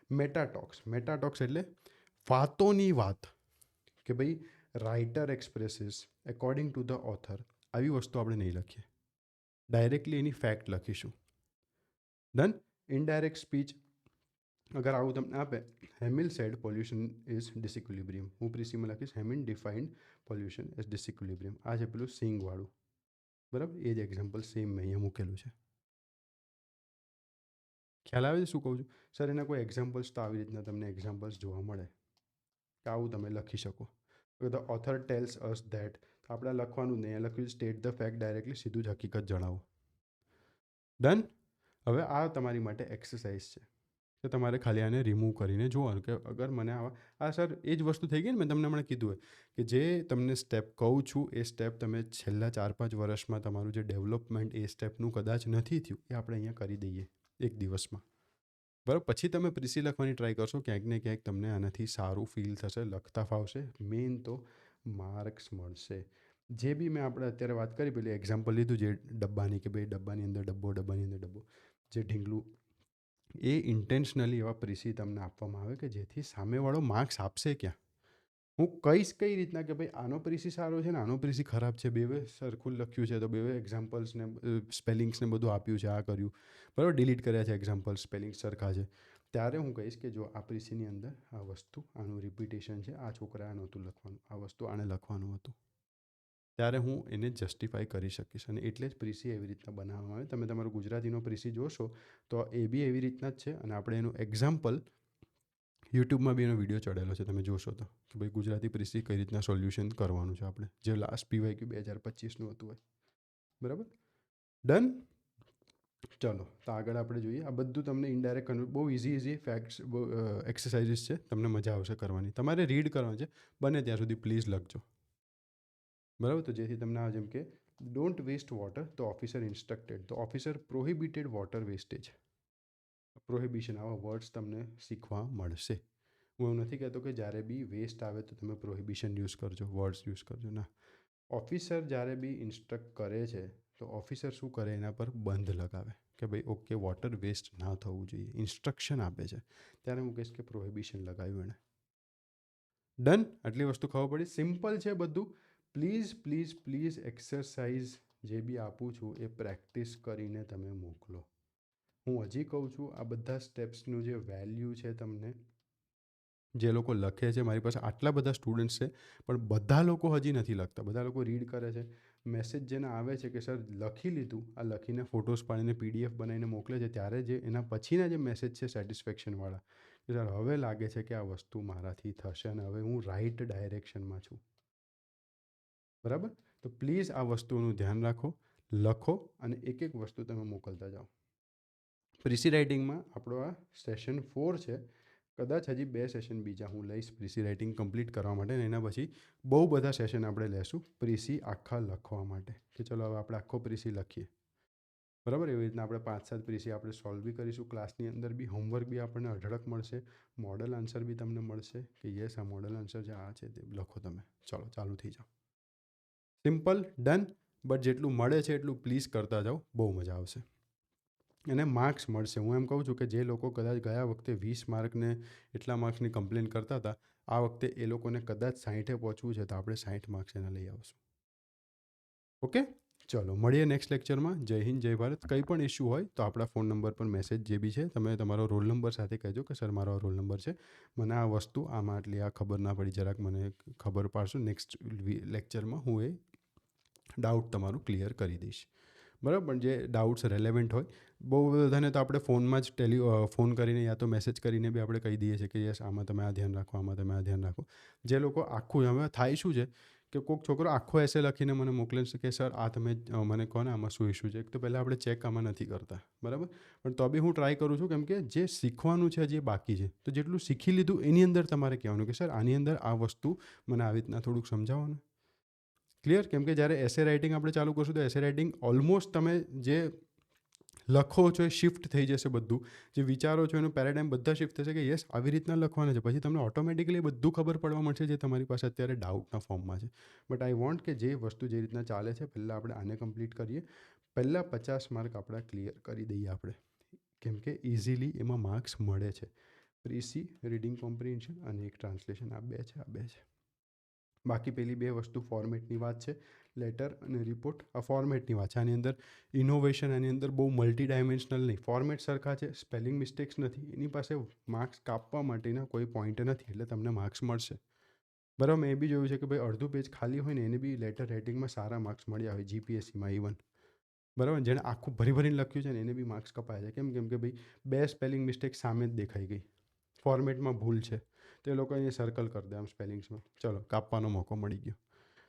મેટાટોક્સ. મેટાટોક્સ એટલે વાતોની વાત. કે ભાઈ writer expresses according to the author, આવી વસ્તુ આપણે નહીં લખીએ. ડાયરેક્ટલી એની ફેક્ટ લખીશું. ડન? ઇનડાયરેક્ટ સ્પીચ અગર આવું તમને આપે, Hemil said pollution is disequilibrium, હું પ્રીસીમાં લખીશ Hemin defined pollution as disequilibrium. આ છે પેલું સિંગવાળું. બરાબર? એ જ એક્ઝામ્પલ સેમ મેં અહીંયા મૂકેલું છે. ખ્યાલ આવે છે શું કહું છું? સર એના કોઈ એક્ઝામ્પલ્સ તો આવી રીતના તમને એક્ઝામ્પલ્સ જોવા મળે કે આવું તમે લખી શકો. The author tells us that, આપણે લખવાનું નહીં, લખ્યું સ્ટેટ ધ ફેક્ટ ડાયરેક્ટલી, સીધું જ હકીકત જણાવો. ડન? હવે આ તમારી માટે એક્સરસાઇઝ છે કે તમારે ખાલી આને રિમૂવ કરીને જોવાનું કે અગર મને આ સર એ જ વસ્તુ થઈ ગઈ ને, મેં તમને હમણાં કીધું હોય કે જે તમને સ્ટેપ કહું છું એ સ્ટેપ તમે છેલ્લા 4-5 વર્ષમાં તમારું જે ડેવલપમેન્ટ એ સ્ટેપનું કદાચ નથી થયું, એ આપણે અહીંયા કરી દઈએ એક દિવસમાં. બરાબર? પછી તમે પ્રીસી લખવાની ટ્રાય કરશો, ક્યાંક ને ક્યાંક તમને આનાથી સારું ફીલ થશે, લખતા ફાવશે, મેઇન તો માર્ક્સ મળશે. જે બી મેં આપણે અત્યારે વાત કરી, પેલી એક્ઝામ્પલ લીધું જે ડબ્બાની, કે ભાઈ ડબ્બાની અંદર ડબ્બો, ડબ્બાની અંદર ડબ્બો, જે ઢીંગલું, એ ઇન્ટેન્શનલી એવા પ્રીસી તમને આપવામાં આવે કે જેથી સામેવાળો માર્ક્સ આપશે ક્યાં. હું કહીશ કઈ રીતના કે ભાઈ આનો પ્રીસી સારો છે ને આનો પ્રીસી ખરાબ છે, બેવે સરખું લખ્યું છે તો બેવે એક્ઝામ્પલ્સને સ્પેલિંગ્સને બધું આપ્યું છે, આ કર્યું, બરાબર, ડિલીટ કર્યા છે એક્ઝામ્પલ્સ, સ્પેલિંગ સરખા છે, ત્યારે હું કહીશ કે જો આ પ્રીસીની અંદર આ વસ્તુ, આનું રિપીટેશન છે, આ છોકરાએ નહોતું લખવાનું, આ વસ્તુ આણે લખવાનું હતું, ત્યારે હું એને જસ્ટિફાઈ કરી શકીશ. અને એટલે જ પ્રીસી એવી રીતના બનાવવામાં આવે. તમે તમારું ગુજરાતીનો પ્રીસી જોશો તો એ બી એવી રીતના જ છે. અને આપણે એનું એક્ઝામ્પલ યુટ્યુબમાં બી એનો વિડીયો ચડેલો છે, તમે જોશો તો, કે ભાઈ ગુજરાતી પ્રીસી કઈ રીતના સોલ્યુશન કરવાનું છે આપણે, જે લાસ્ટ PYQ 2025નું હતું હોય. બરાબર? ડન? ચલો, તો આગળ આપણે જોઈએ. આ બધું તમને ઇનડાયરેક્ટ બહુ ઇઝી ફેક્ટ્સ, બહુ એક્સરસાઇઝીસ છે, તમને મજા આવશે કરવાની. તમારે રીડ કરવાનું છે, બને ત્યાં સુધી પ્લીઝ લખજો. બરાબર? તો જેથી તમને આ, જેમ કે ડોન્ટ વેસ્ટ વોટર, તો ઓફિસર ઇન્સ્ટ્રક્ટેડ, તો officer prohibited water wastage. Prohibition, આવા વર્ડ્સ તમને શીખવા મળશે. હું એવું નથી કહેતો કે જ્યારે બી વેસ્ટ આવે તો તમે પ્રોહિબિશન યુઝ કરજો, વર્ડ્સ યુઝ કરજો, ના. ઓફિસર જ્યારે બી ઇન્સ્ટ્રક્ટ કરે છે તો ઓફિસર શું કરે, એના પર બંધ લગાવે કે ભાઈ ઓકે વોટર વેસ્ટ ના થવું જોઈએ, ઇન્સ્ટ્રક્શન આપે છે, ત્યારે હું કહીશ કે પ્રોહિબિશન લગાવ્યું એણે. ડન? આટલી વસ્તુ ખબર પડી? સિમ્પલ છે બધું. પ્લીઝ પ્લીઝ પ્લીઝ એક્સરસાઇઝ જે બી આપું છું એ પ્રેક્ટિસ કરીને તમે મોકલો. હું હજી કહું છું, આ બધા સ્ટેપ્સનું જે વેલ્યુ છે તમને, જે લોકો લખે છે, મારી પાસે આટલા બધા સ્ટુડન્ટ્સ છે પણ બધા લોકો હજી નથી લખતા. બધા લોકો રીડ કરે છે, મેસેજ જેને આવે છે કે સર લખી લીધું, આ લખીને ફોટોસ પાડીને PDF બનાવીને મોકલે છે, ત્યારે જે એના પછીના જે મેસેજ છે સેટિસ્ફેક્શનવાળા, કે સર હવે લાગે છે કે આ વસ્તુ મારાથી થશે અને હવે હું રાઈટ ડાયરેક્શનમાં છું. બરાબર? તો પ્લીઝ આ વસ્તુનું ધ્યાન રાખો, લખો અને એક એક વસ્તુ તમે મોકલતા જાઓ. પ્રીસી રાઇટિંગમાં આપણો આ સેશન 4 છે. કદાચ હજી 2 સેશન બીજા હું લઈશ પ્રીસી રાઇટિંગ કમ્પ્લીટ કરવા માટે, અને એના પછી બહુ બધા સેશન આપણે લેશું પ્રીસી આખા લખવા માટે. કે ચલો હવે આપણે આખો પ્રીસી લખીએ. બરાબર? એવી રીતના આપણે 5-7 પ્રીસી આપણે સોલ્વ બી કરીશું. ક્લાસની અંદર બી હોમવર્ક બી આપણને અઢળક મળશે, મોડલ આન્સર બી તમને મળશે કે યસ આ મોડલ આન્સર છે, આ છે, તે લખો તમે. ચલો ચાલુ થઈ જાઓ. Simple, done. બટ જેટલું મળે છે એટલું પ્લીઝ કરતા જાઓ, બહુ મજા આવશે. એને માર્ક્સ મળશે. હું એમ કહું છું કે જે લોકો કદાચ ગયા વખતે 20 માર્કને એટલા માર્ક્સની કમ્પ્લેન કરતા હતા, આ વખતે એ લોકોને કદાચ 60એ પહોંચવું છે, તો આપણે 60 માર્ક્સ એને લઈ આવશું. ઓકે, ચલો મળીએ નેક્સ્ટ લેક્ચરમાં. જય હિન્દ, જય ભારત. કંઈ પણ ઇસ્યુ હોય તો આપણા ફોન નંબર પર મેસેજ જે બી છે તમે તમારો રોલ નંબર સાથે કહેજો કે સર મારો રોલ નંબર છે, મને આ વસ્તુ આમાં આટલી આ ખબર ના પડી, જરાક મને ખબર પાડશો. નેક્સ્ટ લેક્ચરમાં હું એ ડાઉટ તમારું ક્લિયર કરી દઈશ. બરાબર? પણ જે ડાઉટ્સ રેલેવન્ટ હોય, બહુ બધાને તો આપણે ફોનમાં જ ફોન કરીને યા તો મેસેજ કરીને બી આપણે કહી દઈએ છીએ કે યસ આમાં તમે આ ધ્યાન રાખો, આમાં તમે આ ધ્યાન રાખો. જે લોકો આખું, હવે થાય શું છે કે કોઈક છોકરો આખો એસે લખીને મને મોકલે છે કે સર આ તમે મને કહો ને આમાં શું ઇશ્યુ છે. એક તો પહેલાં આપણે ચેક આમાં નથી કરતા, બરાબર? પણ તો બી હું ટ્રાય કરું છું, કેમ કે જે શીખવાનું છે હજી બાકી છે. તો જેટલું શીખી લીધું એની અંદર તમારે કહેવાનું કે સર આની અંદર આ વસ્તુ મને આવી રીતના થોડુંક સમજાવો ને. ક્લિયર? કેમ કે જ્યારે એસે રાઇટિંગ આપણે ચાલુ કરશું તો એસે રાઇટિંગ ઓલમોસ્ટ તમે જે લખો છો એ શિફ્ટ થઈ જશે. બધું જે વિચારો છો એનું પેરાડાઇમ બધા શિફ્ટ થશે કે યસ આવી રીતના લખવાના છે. પછી તમને ઓટોમેટિકલી બધું ખબર પડવા મળશે જે તમારી પાસે અત્યારે ડાઉટના ફોર્મમાં છે. બટ આઈ વોન્ટ કે જે વસ્તુ જે રીતના ચાલે છે, પહેલાં આપણે આને કમ્પ્લીટ કરીએ. પહેલાં 50 માર્ક આપણા ક્લિયર કરી દઈએ આપણે, કેમ કે ઇઝીલી એમાં માર્ક્સ મળે છે. પ્રીસી, રીડિંગ કોમ્પ્રિહેન્શન અને એક ટ્રાન્સલેશન, આ બે છે. બાકી પેલી બે વસ્તુ ફોર્મેટની વાત છે, લેટર અને રિપોર્ટ. આ ફોર્મેટની વાત છે. આની અંદર ઇનોવેશન, આની અંદર બહુ મલ્ટી ડાયમેન્શનલ નહીં. ફોર્મેટ સરખા છે, સ્પેલિંગ મિસ્ટેક્સ નથી, એની પાસે માર્ક્સ કાપવા માટેના કોઈ પોઈન્ટ નથી, એટલે તમને માર્ક્સ મળશે. બરાબર? મેં એ બી જોયું છે કે ભાઈ અડધું પેજ ખાલી હોય ને એને બી લેટર રાઇટિંગમાં સારા માર્ક્સ મળ્યા હોય, GPSCમાં ઇવન. બરાબર? જેણે આખું ભરીને લખ્યું છે ને એને બી માર્ક્સ કપાય છે. કેમ કે ભાઈ બે સ્પેલિંગ મિસ્ટેક સામે જ દેખાઈ ગઈ, ફોર્મેટમાં ભૂલ છે, તો એ લોકો અહીંયા સર્કલ કરી દે આમ સ્પેલિંગ્સમાં, ચલો કાપવાનો મોકો મળી ગયો.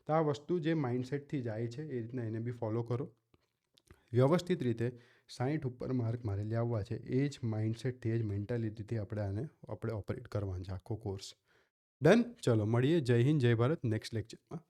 તો આ વસ્તુ જે માઇન્ડસેટથી જાય છે એ રીતના એને બી ફોલો કરો. વ્યવસ્થિત રીતે 60 ઉપર માર્ક મારે લાવવા છે, એ જ માઇન્ડસેટથી, એ જ મેન્ટાલિટીથી આપણે ઓપરેટ કરવાનું છે આખો કોર્સ. ડન? ચલો મળીએ. જય હિન્દ, જય ભારત નેક્સ્ટ લેક્ચરમાં.